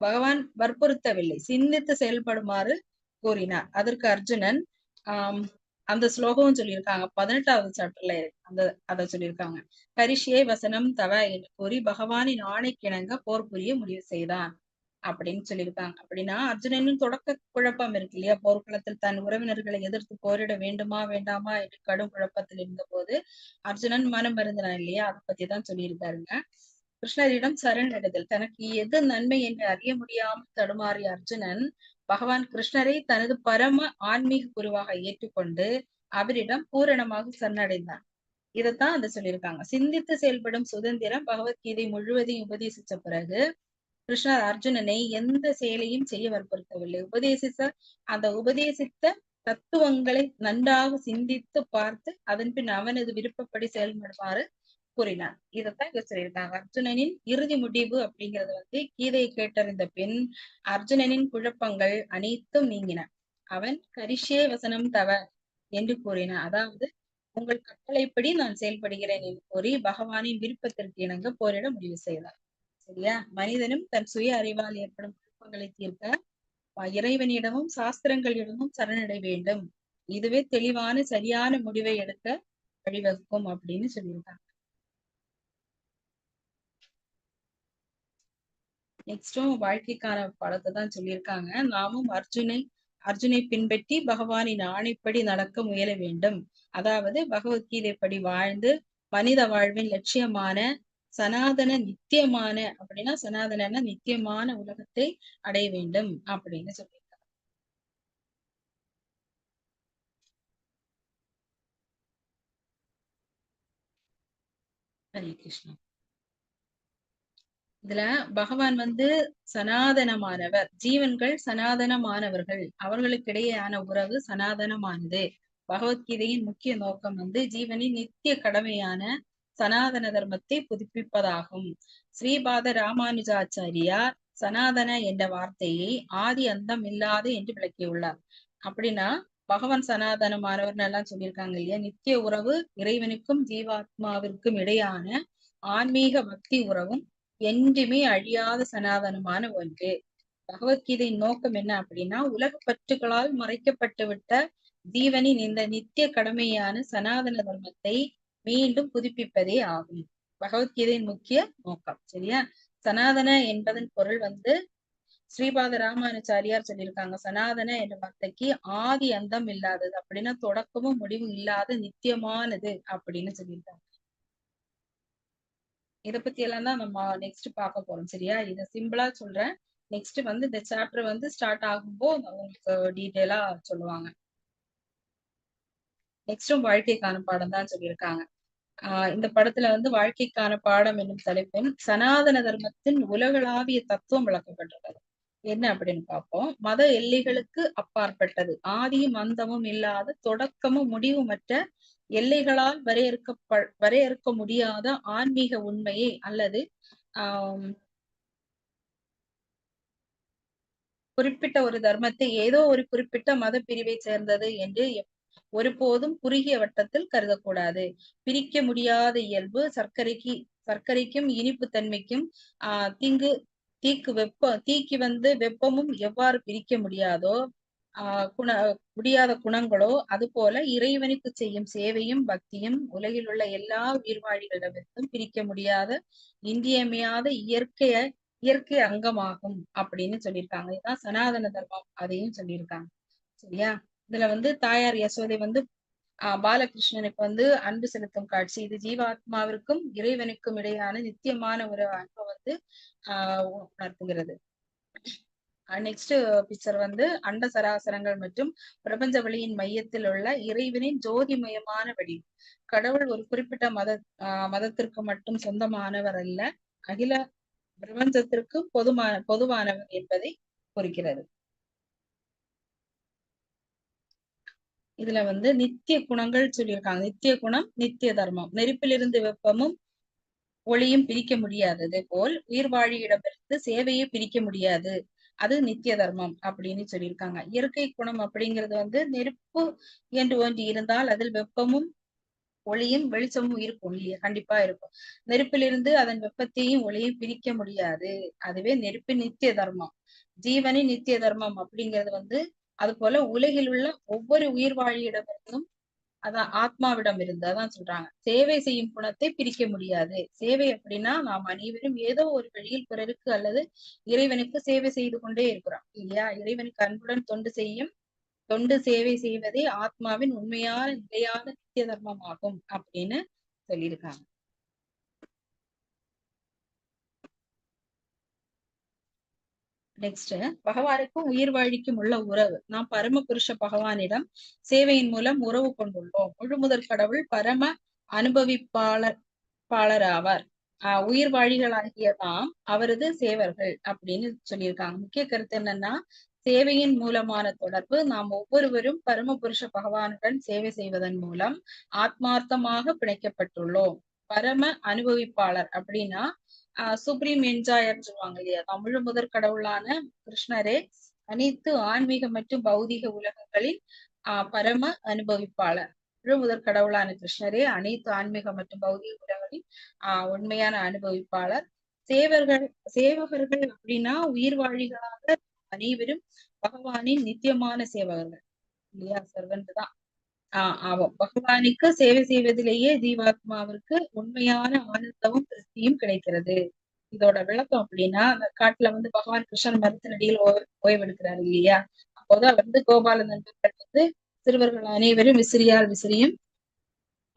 பகவான் வற்புறுத்தவில்லை, சிந்தித்து செயல்படுமாறு கூறினார். அதற்கு அர்ஜுனன் அந்த ஸ்லோகமும் சொல்லியிருக்காங்க. 18வது சாப்டர்ல அதை சொல்லியிருக்காங்க. கரிஷ்யே வசனம் தவ என்று கூறி பகவானின் ஆணைக்கிணங்க போர் புரிய முடிவு செய்தான் அப்படின்னு சொல்லியிருக்காங்க. அப்படின்னா அர்ஜுனனின் தொடக்க குழப்பம் இருக்கு இல்லையா, போர்க்களத்தில் தன் உறவினர்களை எதிர்த்து போரிட வேண்டுமா வேண்டாமா என்று கடும் குழப்பத்தில் இருந்த போது அர்ஜுனன் மனம் மருந்தினான் இல்லையா, அதை பத்தி தான் சொல்லியிருக்காருங்க. கிருஷ்ணரிடம் சரணடைதல். தனக்கு எது நன்மை என்று அறிய முடியாமல் தடுமாறிய அர்ஜுனன் பகவான் கிருஷ்ணரை தனது பரம ஆன்மீக குருவாக ஏற்றுக்கொண்டு அவரிடம் பூரணமாக சரணடைந்தான். இதைத்தான் அந்த சொல்லியிருக்காங்க. சிந்தித்து செயல்படும் சுதந்திரம் பகவத்கீதை முழுவதையும் உபதேசிச்ச பிறகு கிருஷ்ணர் அர்ஜுனனை எந்த செயலையும் செய்ய வற்புறுத்தவில்லை. உபதேசித்த தத்துவங்களை நன்றாக சிந்தித்து பார்த்து அதன் பின் அவனது விருப்பப்படி செயல்படுமாறு கூறினார். இதைத்தான் இங்க சொல்லியிருக்காங்க. அர்ஜுனனின் இறுதி முடிவு அப்படிங்கிறது கீதையை கேட்டறிந்த பின் அர்ஜுனனின் குழப்பங்கள் அனைத்தும் நீங்கின. அவன் கரிஷ்யே வசனம் தவ என்று கூறினான். அதாவது உங்கள் கட்டளைப்படி நான் செயல்படுகிறேன் என்று கூறி பகவானின் விருப்பத்திற்கு இணங்க போரிட முடிவு செய்தார். சரியா? மனிதனும் தன் சுய அறிவால் ஏற்படும் குழப்பங்களை தீர்க்க இறைவனிடமும் சாஸ்திரங்களிடமும் சரணடை வேண்டும். இதுவே தெளிவான சரியான முடிவை எடுக்க வழிவகுக்கும் அப்படின்னு சொல்லியிருக்காங்க. நெக்ஸ்டும் வாழ்க்கைக்கான பாடத்தை தான் சொல்லியிருக்காங்க. நாமும் அர்ஜுனை பின்பற்றி பகவானின் ஆணைப்படி நடக்க முயல வேண்டும். அதாவது பகவத்கீதைப்படி வாழ்ந்து மனித வாழ்வின் லட்சியமான சனாதன நித்தியமான, அப்படின்னா சனாதன நித்தியமான உலகத்தை அடைய வேண்டும் அப்படின்னு சொல்லியிருக்காங்க. ஹரே கிருஷ்ணா. இதுல பகவான் சனாதனமானவர், ஜீவன்கள் சனாதனமானவர்கள், அவர்களுக்கிடையேயான உறவு சனாதனமானது. பகவத்கீதையின் முக்கிய நோக்கம் ஜீவனின் நித்திய கடமையான சனாதன தர்மத்தை புதுப்பிப்பதாகும். ஸ்ரீபாத ராமானுஜாச்சாரியார் சனாதன என்ற வார்த்தையை ஆதி அந்தம் இல்லாது என்று விளக்கியுள்ளார். அப்படின்னா பகவான் சனாதனமானவர்னு எல்லாம் சொல்லியிருக்காங்க இல்லையா. நித்திய உறவு இறைவனுக்கும் ஜீவாத்மாவிற்கும் இடையான ஆன்மீக பக்தி உறவும் என்றுமே அழியாத சனாதனமான ஒன்று. பகவத்கீதையின் நோக்கம் என்ன அப்படின்னா உலக பற்றுகளால் மறைக்கப்பட்டு விட்ட ஜீவனின் இந்த நித்திய கடமையான சனாதன தர்மத்தை மீண்டும் புதுப்பிப்பதே ஆகும். பகவத்கீதையின் முக்கிய நோக்கம். சரியா? சனாதன என்பதன் பொருள் ஸ்ரீபாத ராமானுச்சாரியார் சொல்லியிருக்காங்க. சனாதன என்ற வார்த்தைக்கு ஆதி அந்தம் இல்லாதது, அப்படின்னா தொடக்கமும் முடிவும் இல்லாத நித்தியமானது அப்படின்னு சொல்லியிருக்காங்க. இதை பத்தி எல்லாம் தான் நம்ம நெக்ஸ்ட் பார்க்க போறோம். சரியா? இதை சிம்பிளா சொல்றேன். நெக்ஸ்ட் இந்த சாப்டர் ஸ்டார்ட் ஆகும்போது உங்களுக்கு டீட்டெயிலா சொல்லுவாங்க. நெக்ஸ்டும் வாழ்க்கைக்கான பாடம் தான் சொல்லியிருக்காங்க. இந்த படத்துல வாழ்க்கைக்கான பாடம் என்னும் தலைப்பில் சனாதன தர்மத்தின் உலகளாவிய தத்துவம் விளக்கப்பட்டுள்ளது. என்ன அப்படின்னு பார்ப்போம். மத எல்லைகளுக்கு அப்பாற்பட்டது, ஆதியும் அந்தமும் இல்லாத, தொடக்கமும் முடிவுமற்ற, எல்லைகளால் வரையறுக்க முடியாத ஆன்மீக உண்மையை அல்லது குறிப்பிட்ட ஒரு தர்மத்தை ஏதோ ஒரு குறிப்பிட்ட மத பிரிவை சேர்ந்தது என்று ஒருபோதும் குறுகிய வட்டத்தில் கருதக்கூடாது. பிரிக்க முடியாத இயல்பு சர்க்கரைக்கும் இனிப்பு தன்மைக்கும் தீக்கு வெப்பமும் எவ்வாறு பிரிக்க முடியாதோ முடியாத குணங்களோ, அது போல இறைவனுக்கு செய்யும் சேவையும் பக்தியும் உலகில் உள்ள எல்லா உயிர்வாழிகளிடமிருந்தும் பிரிக்க முடியாத இன்றியமையாத இயற்கை அங்கமாகும் அப்படின்னு சொல்லியிருக்காங்க. இதுதான் சனாதன தர்மம், அதையும் சொல்லியிருக்காங்க. சரியா? இதுல தாயார் யசோதை பாலகிருஷ்ணனுக்கு அன்பு செலுத்தும் காட்சி. இது ஜீவாத்மாவிற்கும் இறைவனுக்கும் இடையான நித்தியமான ஒரு அன்பை உணர்த்துகிறது. நெக்ஸ்ட் பிக்சர் அண்ட சராசரங்கள் மற்றும் பிரபஞ்ச வழியின் மையத்தில் உள்ள இறைவனின் ஜோதிமயமான வடிவம். கடவுள் ஒரு குறிப்பிட்ட மதத்திற்கு மட்டும் சொந்தமானவர் அல்ல, அகில பிரபஞ்சத்திற்கு பொதுவானவர் என்பதை குறிக்கிறது. இதுல நித்திய குணங்கள் சொல்லியிருக்காங்க. நித்திய குணம், நித்திய தர்மம். நெருப்பிலிருந்து வெப்பமும் ஒளியும் பிரிக்க முடியாதது போல் உயிர்வாழியிடமிருந்து சேவையை பிரிக்க முடியாது, அது நித்திய தர்மம் அப்படின்னு சொல்லியிருக்காங்க. இயற்கை குணம் அப்படிங்கிறது நெருப்பு என்று ஒன்று இருந்தால் அதில் வெப்பமும் ஒளியும் வெளிச்சமும் இருக்கும் இல்லையா? கண்டிப்பா இருக்கும். நெருப்பிலிருந்து அதன் வெப்பத்தையும் ஒளியும் பிரிக்க முடியாது, அதுவே நெருப்பின் நித்திய தர்மம். ஜீவனின் நித்திய தர்மம் அப்படிங்கிறது அது போல உலகில் உள்ள ஒவ்வொரு உயிர்வாழியிடமிருந்தும் அதான் ஆத்மாவிடம் இருந்து அதான் சொல்றாங்க. சேவை செய்யும் குணத்தை பிரிக்க முடியாது. சேவை அப்படின்னா நாம் அனைவரும் ஏதோ ஒரு வழியில் பிறருக்கு அல்லது இறைவனுக்கு சேவை செய்து கொண்டே இருக்கிறோம் இல்லையா? இறைவனுக்கு அன்புடன் தொண்டு சேவை செய்வதே ஆத்மாவின் உண்மையான நிலையான நித்திய தர்மமாகும் அப்படின்னு சொல்லியிருக்காங்க. நெக்ஸ்ட், பகவானுக்கும் உயிர் வாழிக்கும் உள்ள உறவு. நாம் பரமபுருஷ பகவானிடம் சேவையின் மூலம் உறவு கொண்டுள்ளோம். முழுமுதற் கடவுள் பரம அனுபவிப்பாளர் உயிர் வாழிகளாகிய நாம் அவரது சேவர்கள் அப்படின்னு சொல்லியிருக்காங்க. முக்கிய கருத்து என்னன்னா, சேவையின் மூலமான தொடர்பு. நாம் ஒவ்வொருவரும் பரமபுருஷ பகவானுடன் சேவை செய்வதன் மூலம் ஆத்மார்த்தமாக பிணைக்கப்பட்டுள்ளோம். பரம அனுபவிப்பாளர் அப்படின்னா சுப்ரீம் என்ஜாயர் சொல்லுவாங்க இல்லையா? தமிழ் முதற் கடவுளான கிருஷ்ணரே அனைத்து ஆன்மீக மற்றும் பௌதிக உலகங்களின் பரம அனுபவிப்பாளர். முதற் கடவுளான கிருஷ்ணரே அனைத்து ஆன்மீக மற்றும் பௌதிக உலகங்களின் உண்மையான அனுபவிப்பாளர். சேவகர்கள் அப்படின்னா உயிர் வாழிகளாக அனைவரும் பகவானின் நித்தியமான சேவகர்கள் இல்லையா? சர்வன்ட் தான். ஆமாம். பகவானுக்கு சேவை செய்வதிலேயே ஜீவாத்மாவிற்கு உண்மையான ஆனந்தமும் திருப்தியும் கிடைக்கிறது. இதோட விளக்கம் அப்படின்னா, அந்த காட்டுல பகவான் கிருஷ்ணன் மரத்தினடியில் ஓய்வெடுக்கிறாரு இல்லையா? அப்போதான் கோபால நண்பர்கள் சிறுவர்கள் அனைவரும் விசிறியும்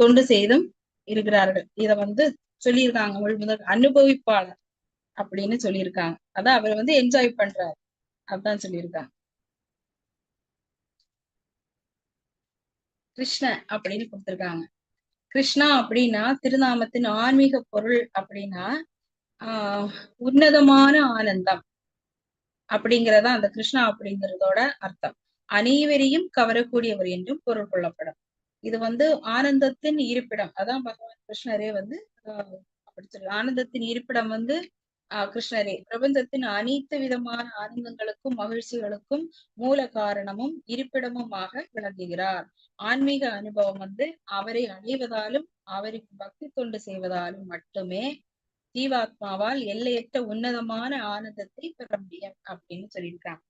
தொண்டு செய்தும் இருக்கிறார்கள். இத சொல்லியிருக்காங்க. முதல் அனுபவிப்பாளர் அப்படின்னு சொல்லியிருக்காங்க. அதான் அவர் என்ஜாய் பண்றாரு, அதான் சொல்லியிருக்காங்க. கிருஷ்ண அப்படின்னு கொடுத்திருக்காங்க. கிருஷ்ணா அப்படின்னா திருநாமத்தின் ஆன்மீக பொருள் அப்படின்னா உன்னதமான ஆனந்தம் அப்படிங்கிறதா அந்த கிருஷ்ணா அப்படிங்கிறதோட அர்த்தம். அனைவரையும் கவரக்கூடியவர் என்றும் பொருள் கொள்ளப்படும். இது ஆனந்தத்தின் இருப்பிடம். அதான் பகவான் கிருஷ்ணரே அப்படி சொல்லு. ஆனந்தத்தின் இருப்பிடம் கிருஷ்ணரே பிரபஞ்சத்தின் அனைத்து விதமான ஆனந்தங்களுக்கும் மகிழ்ச்சிகளுக்கும் மூல காரணமும் இருப்பிடமுமாக விளங்குகிறார். ஆன்மீக அனுபவம் அவரை அடைவதாலும் அவருக்கு பக்தி தொண்டு செய்வதாலும் மட்டுமே ஜீவாத்மாவால் எல்லையற்ற உன்னதமான ஆனந்தத்தை பெற முடியும் அப்படின்னு சொல்லியிருக்காங்க.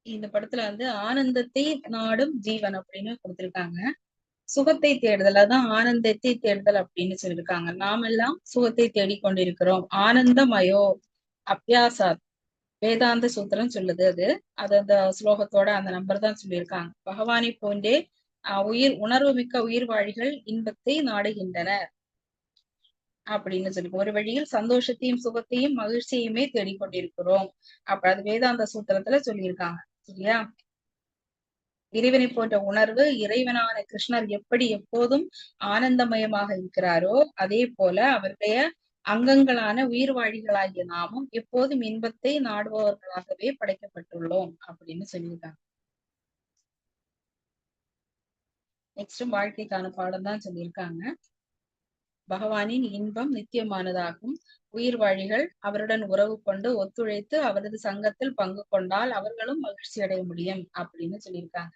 இந்த படத்துல ஆனந்தத்தை நாடும் ஜீவன் அப்படின்னு கொடுத்திருக்காங்க. சுகத்தை தேடுதல், அதான் ஆனந்தத்தை தேடுதல் அப்படின்னு சொல்லியிருக்காங்க. நாம் எல்லாம் சுகத்தை தேடிக்கொண்டிருக்கிறோம். ஆனந்தமயோ அபியாசாத் வேதாந்த சூத்திரம் சொல்லுது. அது அந்த ஸ்லோகத்தோட அந்த நம்பர் தான் சொல்லியிருக்காங்க. பகவானை போன்றே உணர்வு மிக்க உயிர் வாழிகள் இன்பத்தை நாடுகின்றனர் அப்படின்னு சொல்லி ஒரு வழியில் சந்தோஷத்தையும் சுகத்தையும் மகிழ்ச்சியுமே தேடிக்கொண்டிருக்கிறோம். அப்ப அது வேதாந்த சூத்திரத்துல சொல்லியிருக்காங்க. சரியா? இறைவனை போன்ற உணர்வு இறைவனான கிருஷ்ணர் எப்படி எப்போதும் ஆனந்தமயமாக இருக்கிறாரோ அதே போல அவருடைய அங்கங்களான உயிர் வாழிகளாகிய நாமும் எப்போதும் இன்பத்தை நாடுபவர்களாகவே படைக்கப்பட்டுள்ளோம் அப்படின்னு சொல்லியிருக்காங்க. நெக்ஸ்ட் வாழ்க்கைக்கான பாடம் தான் சொல்லியிருக்காங்க. பகவானின் இன்பம் நித்தியமானதாகும். உயிர் வாழிகள் அவருடன் உறவு கொண்டு ஒத்துழைத்து அவரது சங்கத்தில் பங்கு கொண்டால் அவர்களும் மகிழ்ச்சி அடைய முடியும் அப்படின்னு சொல்லியிருக்காங்க.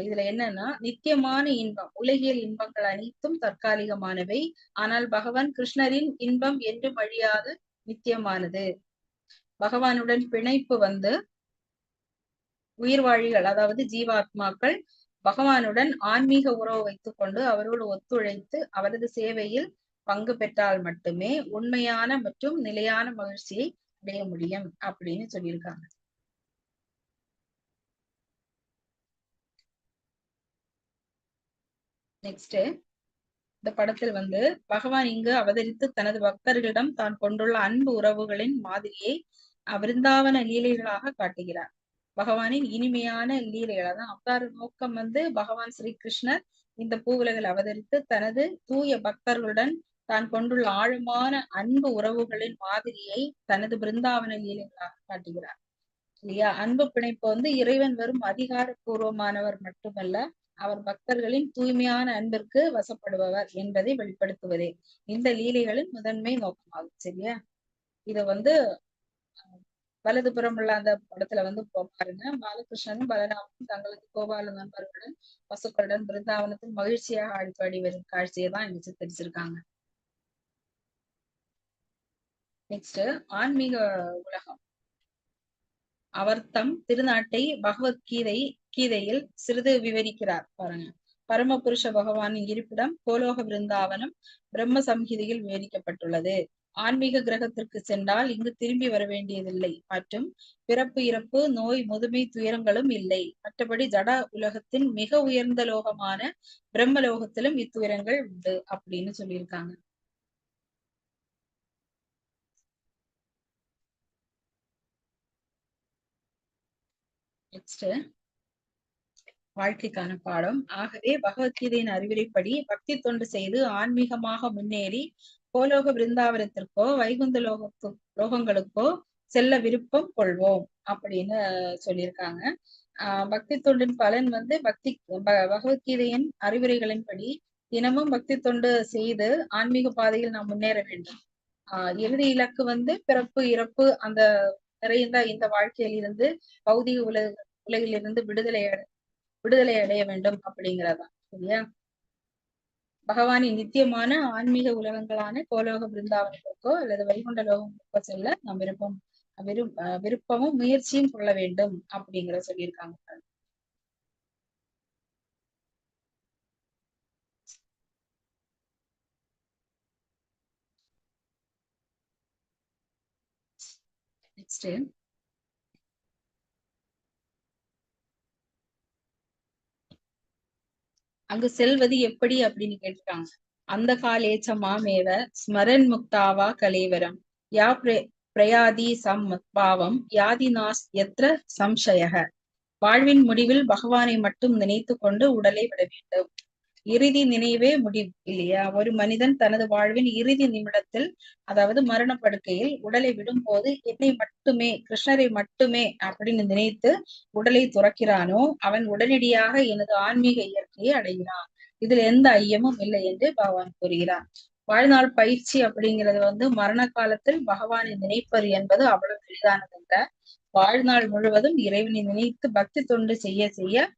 இதுல என்னன்னா, நித்தியமான இன்பம், உலகியல் இன்பங்கள் அனைத்தும் தற்காலிகமானவை. ஆனால் பகவான் கிருஷ்ணரின் இன்பம் என்றும் அழியாத நித்தியமானது. பகவானுடன் பிணைப்பு உயிர் வாழிகள் அதாவது ஜீவாத்மாக்கள் பகவானுடன் ஆன்மீக உறவு வைத்துக் கொண்டு அவரோடு ஒத்துழைத்து அவரது சேவையில் பங்கு பெற்றால் மட்டுமே உண்மையான மற்றும் நிலையான மகிழ்ச்சியை அடைய முடியும் அப்படின்னு சொல்லியிருக்காங்க. நெக்ஸ்ட், இந்த படத்தில் பகவான் இங்கு அவதரித்து தனது பக்தர்களிடம் தான் கொண்டுள்ள அன்பு உறவுகளின் மாதிரியை விருந்தாவன லீலைகளாக காட்டுகிறார். பகவானின் இனிமையான லீலைகள், அதான் அவதார நோக்கம் பகவான் ஸ்ரீ கிருஷ்ணர் இந்த பூவுலகில் அவதரித்து தனது தூய பக்தர்களுடன் தான் கொண்டுள்ள ஆழமான அன்பு உறவுகளின் மாதிரியை தனது பிருந்தாவன லீலைகளாக காட்டுகிறார் இல்லையா? அன்பு பிணைப்பு இறைவன் வெறும் அதிகாரப்பூர்வமானவர் மட்டுமல்ல, அவர் பக்தர்களின் தூய்மையான அன்பிற்கு வசப்படுபவர் என்பதை வெளிப்படுத்துவதே இந்த லீலைகளின் முதன்மை நோக்கமாகும். சரியா? இத வலதுபுறம் உள்ள அந்த படத்துல பாருங்க. பாலகிருஷ்ணனும் பலராமனும் தங்களது கோபால நண்பர்களுடன் பசுக்களுடன் பிருந்தாவனத்தில் மகிழ்ச்சியாக ஆடிப்பாடி வரும் காட்சியை தான் இங்க சித்தரிச்சிருக்காங்க. நெக்ஸ்ட் ஆன்மீக உலகம். அவர் தம் திருநாட்டை கீதையில் சிறிது விவரிக்கிறார் பாருங்க. பரமபுருஷ பகவானின் இருப்பிடம் கோலோக விருந்தாவனம் பிரம்ம சம்ஹிதையில் விவரிக்கப்பட்டுள்ளது. ஆன்மீக கிரகத்திற்கு சென்றால் இங்கு திரும்பி வர வேண்டியதில்லை மற்றும் பிறப்பு இறப்பு நோய் முதுமை துயரங்களும் இல்லை. மற்றபடி ஜட உலகத்தின் மிக உயர்ந்த லோகமான பிரம்ம லோகத்திலும் இத்துயரங்கள் உண்டு அப்படின்னு சொல்லியிருக்காங்க. நெக்ஸ்ட் வாழ்க்கைக்கான பாடம். ஆகவே பகவத்கீதையின் அறிவுரைப்படி பக்தி தொண்டு செய்து ஆன்மீகமாக முன்னேறி கோலோக பிருந்தாவனத்திற்கோ வைகுந்த லோகங்களுக்கோ செல்ல விருப்பம் கொள்வோம் அப்படின்னு சொல்லியிருக்காங்க. பக்தி தொண்டின் பலன் வந்து பகவத்கீதையின் அறிவுரைகளின்படி தினமும் பக்தி தொண்டு செய்து ஆன்மீக பாதையில் நாம் முன்னேற வேண்டும். இறுதி இலக்கு வந்து பிறப்பு இறப்பு அந்த நிறைந்த இந்த வாழ்க்கையில் இருந்து பௌதிக உலகிலிருந்து விடுதலை அடைய வேண்டும் அப்படிங்கிறதா. சரியா? பகவானின் நித்தியமான ஆன்மீக உலகங்களான கோலோக பிருந்தாவனத்திற்கோ அல்லது வைகுண்ட லோகங்களுக்கோ செல்ல நாம் விருப்பமும் முயற்சியும் கொள்ள வேண்டும் அப்படிங்கிற சொல்லியிருக்காங்க. நெக்ஸ்ட் அங்கு செல்வது எப்படி அப்படின்னு கேட்டிருக்காங்க. அந்த காலேச்ச மாமேவ ஸ்மரன் முக்தாவா கலேவரம் யா பிரயாதி பாவம் யாதி நாஸ் எத்திர சம்சயக. வாழ்வின் முடிவில் பகவானை மட்டும் நினைத்து கொண்டு உடலை விட வேண்டும். இறுதி நினைவே முடிவு இல்லையா? ஒரு மனிதன் தனது வாழ்வின் இறுதி நிமிடத்தில், அதாவது மரணப்படுக்கையில் உடலை விடும் போது என்னை மட்டுமே, கிருஷ்ணரை மட்டுமே அப்படின்னு நினைத்து உடலை துறக்கிறானோ அவன் உடனடியாக எனது ஆன்மீக இயற்கையை அடைகிறான். இதில் எந்த ஐயமும் இல்லை என்று பகவான் கூறுகிறார். வாழ்நாள் பயிற்சி அப்படிங்கிறது வந்து மரண காலத்தில் பகவானை நினைப்பது என்பது அவ்வளவு எளிதானதல்ல. வாழ்நாள் முழுவதும் இறைவனை நினைத்து பக்தி தொண்டு செய்ய செய்ய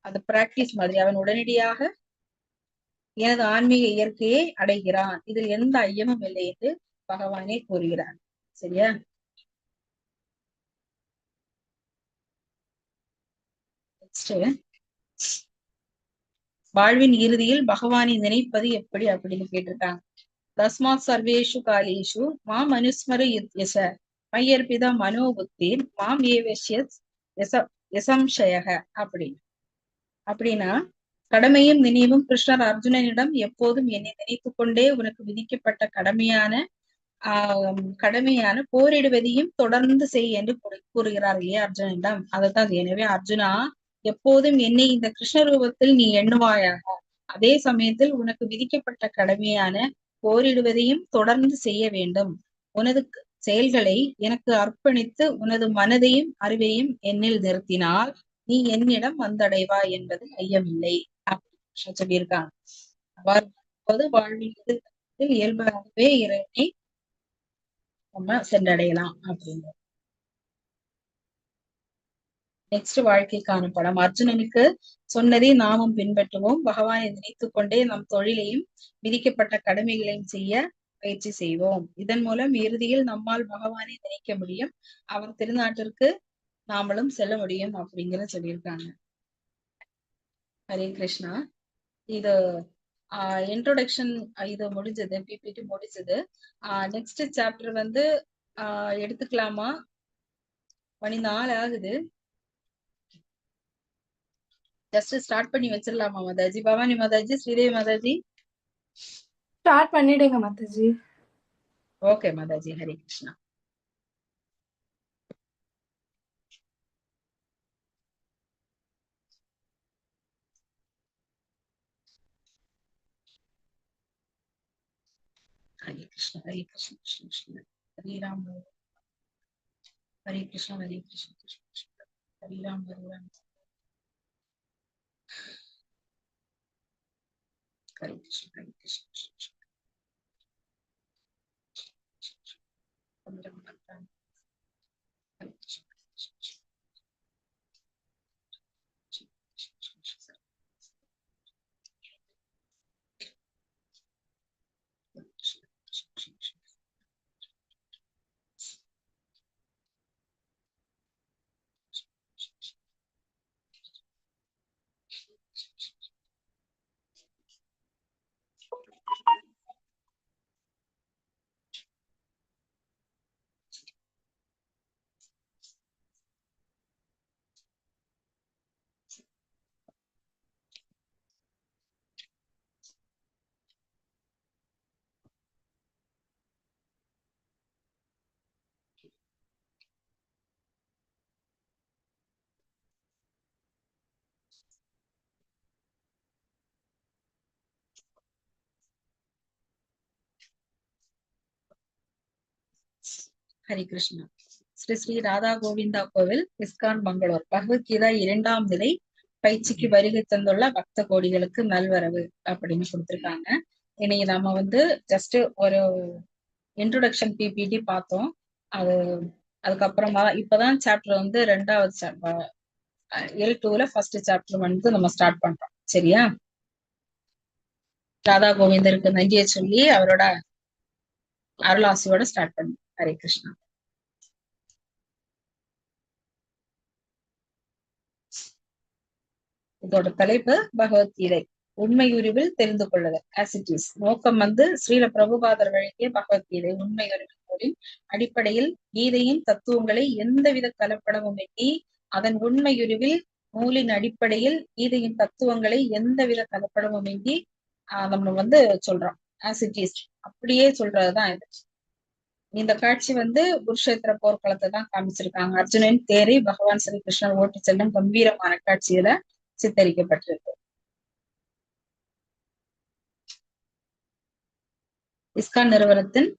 அது பிராக்டிஸ் மாதிரி அவன் உடனடியாக எனது ஆன்மீக இயற்கையை அடைகிறான். இதில் எந்த ஐயமும் இல்லை என்று பகவானே கூறுகிறார். சரியா? வாழ்வின் இறுதியில் பகவானை நினைப்பது எப்படி அப்படின்னு கேட்டிருக்காங்க. தஸ்மாத் சர்வேஷு காலேஷு மாம் அனுஸ்மர யச மையர்பிதா மனோபுத்தீர் மாம் ஏவஷ்யத் யசம்சயக அப்படின்னா கடமையும் நினைவும் கிருஷ்ணர் அர்ஜுனனிடம் எப்போதும் என்னை நினைத்து கொண்டே உனக்கு விதிக்கப்பட்ட கடமையான போரிடுவதையும் தொடர்ந்து செய் என்று கூறுகிறார் இல்லையா அர்ஜுனனிடம். அதுதான். எனவே அர்ஜுனா, எப்போதும் என்னை இந்த கிருஷ்ண ரூபத்தில் நீ எண்ணுவாயாக. அதே சமயத்தில் உனக்கு விதிக்கப்பட்ட கடமையான போரிடுவதையும் தொடர்ந்து செய்ய வேண்டும். உனது செயல்களை எனக்கு அர்ப்பணித்து உனது மனதையும் அறிவையும் என்னில் நிறுத்தினால் நீ என்னிடம் வந்தடைவாய் என்பது ஐயமில்லை அப்படின்னு சொல்லியிருக்காங்க. அவ்வாறு வாழ்வில் இயல்பாகவே இறைவனை நம்ம சென்றடையலாம் அப்படின்னு. நெக்ஸ்ட் வாழ்க்கைக்கான படம். அர்ஜுனனுக்கு சொன்னதை நாமும் பின்பற்றுவோம். பகவானை நினைத்து கொண்டே நம் தொழிலையும் விதிக்கப்பட்ட கடமைகளையும் செய்ய பயிற்சி செய்வோம். இதன் மூலம் இறுதியில் நம்மால் பகவானை நினைக்க முடியும். அவர் திருநாட்டிற்கு நாமளும் செல்ல முடியும் அப்படிங்கிற சொல்லியிருக்காங்க. ஹரே கிருஷ்ணா. இது இன்ட்ரோடக்ஷன் இது முடிஞ்சது, பிபிடி முடிஞ்சது. நெக்ஸ்ட் சாப்டர் வந்து எடுத்துக்கலாமா? மணி 4 ஆகுது. ஜஸ்ட் ஸ்டார்ட் பண்ணி வச்சிடலாமா மாதாஜி? பவானி மாதாஜி, ஸ்ரீதேவி மாதாஜி ஸ்டார்ட் பண்ணிடுங்க மாதாஜி. ஓகே மாதாஜி. ஹரே கிருஷ்ணா. ஹரே கிருஷ்ணா. ஹரே கிருஷ்ணா கிருஷ்ண கிருஷ்ண ஹரே ராம் ஹரே கிருஷ்ணா. ஹரே கிருஷ்ண கிருஷ்ண கிருஷ்ண ஹரே ராம் ஹரே ராம் ஹரே கிருஷ்ண. ஹரே கிருஷ்ண கிருஷ்ண ஹரே ராம் ஹரே ராம் ஹரே கிருஷ்ண. ஹரி கிருஷ்ணா. ஸ்ரீ ஸ்ரீ ராதா கோவிந்தா கோவில், இஸ்கான் பெங்களூர். பகவத்கீதா 2ஆம் நிலை பயிற்சிக்கு வருகை தந்துள்ள பக்த கோடிகளுக்கு நல்வரவு அப்படின்னு கொடுத்திருக்காங்க. இன்னைக்கு நாம ஜஸ்ட் ஒரு இன்ட்ரோடக்ஷன் பிபிடி பார்த்தோம். அதுக்கப்புறமா இப்பதான் சாப்டர் 2வது L2ல ஃபர்ஸ்ட் சாப்டர் நம்ம ஸ்டார்ட் பண்றோம். சரியா? ராதா கோவிந்தருக்கு நன்றியை சொல்லி அவரோட அருளாசியோட ஸ்டார்ட் பண்ணும். ஹரே கிருஷ்ணா. இதோட தலைப்பு பகவத்கீதை உண்மை உருவில் தெரிந்து கொள்ளுதல். ஆசிட்டிஸ் நோக்கம் ஸ்ரீல பிரபுபாதர் வழங்கிய பகவத்கீதை உண்மை உருவின் அடிப்படையில் கீதையின் தத்துவங்களை எந்தவித கலப்படமும் இன்றி அதன் உண்மையுருவில் நூலின் அடிப்படையில் கீதையின் தத்துவங்களை எந்தவித கலப்படமும் இன்றி நம்ம சொல்றோம். ஆசிட்டிஸ் அப்படியே சொல்றதுதான் இது. இந்த காட்சி குருஷேத்திர போர்க்களத்தை தான் காமிச்சிருக்காங்க. அர்ஜுனன் தேரை பகவான் ஸ்ரீ கிருஷ்ணர் ஓட்டி செல்லும் கம்பீரமான காட்சியில சித்தரிக்கப்பட்டிருக்கு. இஸ்கான் நிறுவனத்தின்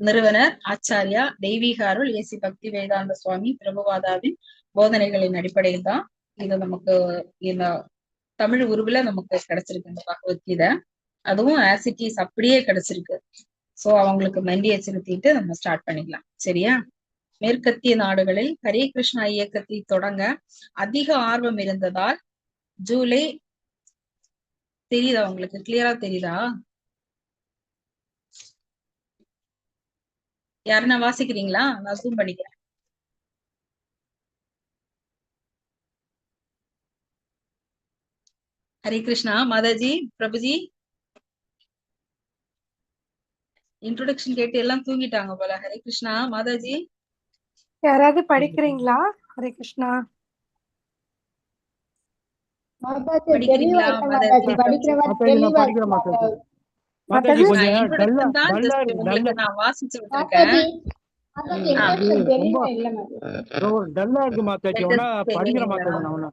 நிறுவனர் ஆச்சாரியா தெய்வீக அருள் ஏசி பக்தி வேதாந்த சுவாமி பிரபுபாதாவின் போதனைகளின் அடிப்படையில் தான் இது நமக்கு இந்த தமிழ் உருவுல நமக்கு கிடைச்சிருக்கு இந்த பகவத்கீதை. அதுவும் ஆசிட்டிஸ் அப்படியே கிடைச்சிருக்கு. சோ அவங்களுக்கு நன்றியை செலுத்திட்டு நம்ம ஸ்டார்ட் பண்ணிக்கலாம். சரியா? மேற்கத்திய நாடுகளில் ஹரே கிருஷ்ணா இயக்கத்தை தொடங்க அதிக ஆர்வம் இருந்ததால் ஜூலை தெரியுதா உங்களுக்கு? கிளியரா தெரியுதா? யாருன்னா வாசிக்கிறீங்களா? நான் ஜூம் பண்ணிக்கிறேன். ஹரே கிருஷ்ணா. மாதாஜி, பிரபுஜி இன்ட்ரோடக்ஷன் கேட்டு எல்லாம் தூங்கிட்டாங்க போல. ஹரே கிருஷ்ணா. மாதாஜி யாராவது படிக்கிறீங்களா? ஹரே கிருஷ்ணா. படிக்கிறீங்களா மாதாஜி? மாதாஜி கொஞ்சம் இன்ட்ரோடக்ஷன் தான் ஜஸ்ட் உங்களுக்கு நான் வாசிச்சு விட்டுருக்கேன். டல்லா இருக்கு மாதாஜி. படிக்கிற மாதாஜி.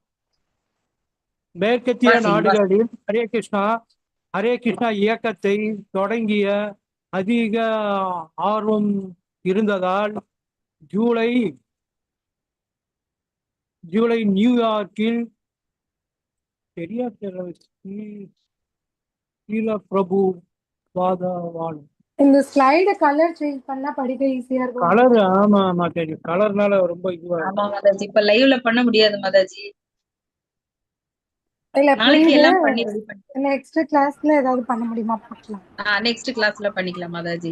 மேற்கத்திய நாடுகளில் ஹரே கிருஷ்ணா இயக்கத்தை தொடங்கிய அதிக ஆர்வம் இருந்ததால் ஜூலை நியூயார்க்கில் பிரபு பாதாவால் இந்த ஸ்லைட கலர் சேஞ்ச் பண்ணா படிக்க ஈஸியா இருக்கும். கலர் ஆமா மாதாஜி. கலர்னால ரொம்ப இதுவா. ஆமா மாதாஜி. இப்ப லைவ்ல பண்ண முடியாது மாதாஜி. இல்ல நாளைக்கு எல்லாம் பண்ணி ரெடி பண்ணி நெக்ஸ்ட் கிளாஸ்ல ஏதாவது பண்ண முடியுமா பார்க்கலாம். நெக்ஸ்ட் கிளாஸ்ல பண்ணிக்கலாம் மாதாஜி.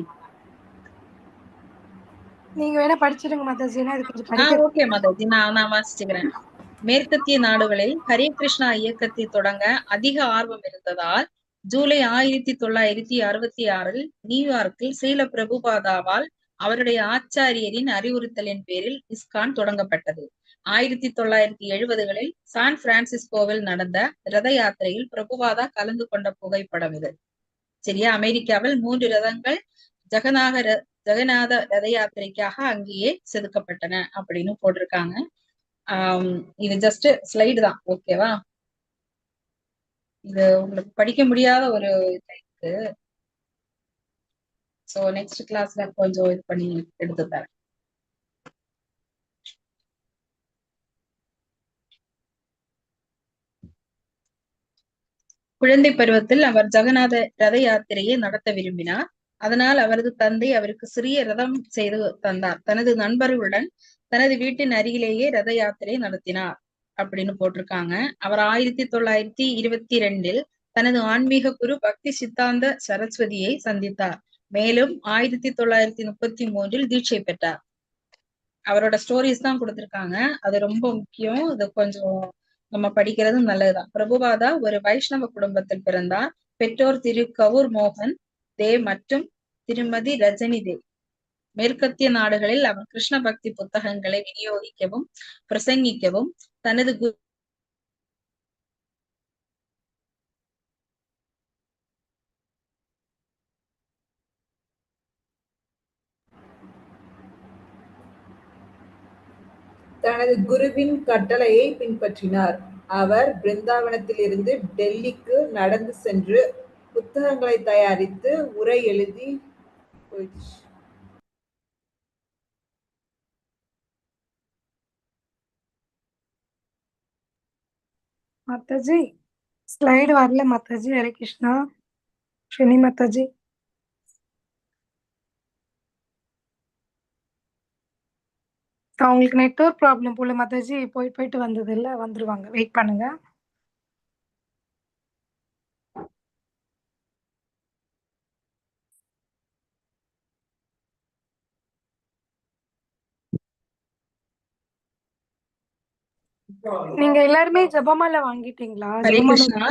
நீங்க வேணா படிச்சிடுங்க மாதாஜி. அது கொஞ்சம் படிக்க. ஓகே மாதாஜி. நான் வாசிச்சுக்கிறேன். மேற்கத்திய நாடுகளில் ஹரே கிருஷ்ணா இயக்கத்தை தொடங்க அதிக ஆர்வம் இருந்ததால் ஜூலை 1966 நியூயார்க்கில் ஸ்ரீல பிரபுபாதாவால் அவருடைய ஆச்சாரியரின் அறிவுறுத்தலின் பேரில் இஸ்கான் தொடங்கப்பட்டது. 1970களில் சான் பிரான்சிஸ்கோவில் நடந்த ரத யாத்திரையில் பிரபுபாதா கலந்து கொண்ட புகைப்படம் இது. சரியா? அமெரிக்காவில் 3 ரதங்கள் ஜெகநாத ரத யாத்திரைக்காக அங்கேயே செதுக்கப்பட்டன அப்படின்னு போட்டிருக்காங்க. இது ஜஸ்ட் ஸ்லைடு தான். ஓகேவா? இது உங்களுக்கு படிக்க முடியாத ஒரு இருக்கு. சோ நெக்ஸ்ட் கிளாஸ்ல கொஞ்சம் இது பண்ணி எடுத்து தரேன். குழந்தை பருவத்தில் அவர் ஜெகநாத ரத யாத்திரையை நடத்த விரும்பினார். அதனால் அவரது தந்தை அவருக்கு சிறிய ரதம் செய்து தந்தார். தனது நண்பர்களுடன் தனது வீட்டின் அருகிலேயே ரத யாத்திரை நடத்தினார் அப்படின்னு போட்டிருக்காங்க. அவர் 1922 தனது ஆன்மீக குரு பக்தி சித்தாந்த சரஸ்வதியை சந்தித்தார். மேலும் 1933 தீட்சை பெற்றார். அவரோட ஸ்டோரிஸ் தான் கொடுத்திருக்காங்க. அது ரொம்ப முக்கியம். இது கொஞ்சம் நம்ம படிக்கிறது நல்லதுதான். பிரபுபாதா ஒரு வைஷ்ணவ குடும்பத்தில் பிறந்தார். பெற்றோர் திரு கவுர் மோகன் தேவ் மற்றும் திருமதி ரஜினி தேவ். மேற்கத்திய நாடுகளில் அவர் கிருஷ்ண பக்தி புத்தகங்களை விநியோகிக்கவும் பிரசங்கிக்கவும் தனது குருவின் கட்டளையை பின்பற்றினார். அவர் பிருந்தாவனத்திலிருந்து டெல்லிக்கு நடந்து சென்று புத்தகங்களை தயாரித்து உரை எழுதி மாதாஜி ஸ்லைடு வரல மாதாஜி. ஹரே கிருஷ்ணா. ஷினி மாதாஜி. அவங்களுக்கு நெட்வொர்க் ப்ராப்ளம் போல மாதாஜி. போயிட்டு வந்தது இல்ல, வந்துருவாங்க. வெயிட் பண்ணுங்க. நீங்க எல்லாருமே ஜெபமாலை வாங்கிட்டீங்களா? ஹரே ஜெபமாலை. கிருஷ்ணா.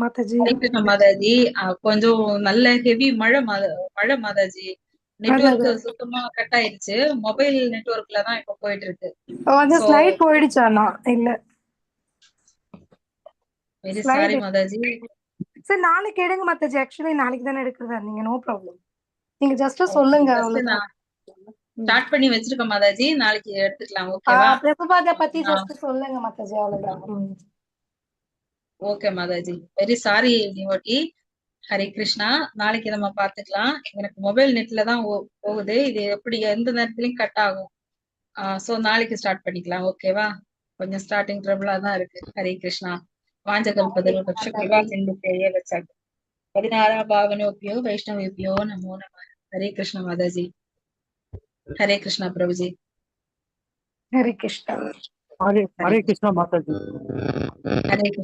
மாதாஜி. ஹரே கிருஷ்ணா மாதாஜி. கொஞ்சம் நல்ல ஹெவி மழை மாதாஜி. நெட்வொர்க் அதான். சுத்தமா கட் ஆயிடுச்சு. மொபைல் நெட்வொர்க்ல தான் இப்ப போயிட்டு இருக்கு. அந்த சோ ஸ்லைட் போயிடுச்சானா? இல்ல, வெரி சாரி ஸ்லைடு. மாதாஜி. சரி, நாளைக்கு எடுங்க மாதாஜி. ஆக்சுவலி நாளைக்கு தானே எடுக்கிறதா நீங்க. No problem. நீங்க ஜஸ்ட் ஓகே, சொல்லுங்க, ஜஸ்ட் அவ்வளவுதான். நான் ஸ்டார்ட் பண்ணி வச்சிருக்கேன் மாதாஜி. நாளைக்கு எடுத்துக்கலாம். ஓகேவா? பிரபுபாத பத்தி ஜஸ்ட் சொல்லுங்க மாதாஜி, அவ்வளவுதான். Okay Mataji. Very sorry devotee. Hare Krishna. நாளைக்கு நம்ம பாத்துக்கலாம். எனக்கு மொபைல் நெட்ல தான் போகுது. இது எப்படி எந்த நேரத்துலயும் கட் ஆகும். சோ நாளைக்கு ஸ்டார்ட் பண்ணிக்கலாம். ஓகேவா? கொஞ்சம் ஸ்டார்டிங் ட்ரபிளா தான் இருக்கு. ஹரே கிருஷ்ணா. வாஞ்சகல்பதருபக்ஷ கிருபா சிந்துப்தேய வச்சாக 16 பாவனோபியோ வைஷ்ணவேபியோ நமோ நம. ஹரே கிருஷ்ணா மாதாஜி. ஹரே கிருஷ்ணா பிரபுஜி. ஹரே கிருஷ்ணா. ஹரே கிருஷ்ணா மாதாஜி. ஹரே கிருஷ்ணா.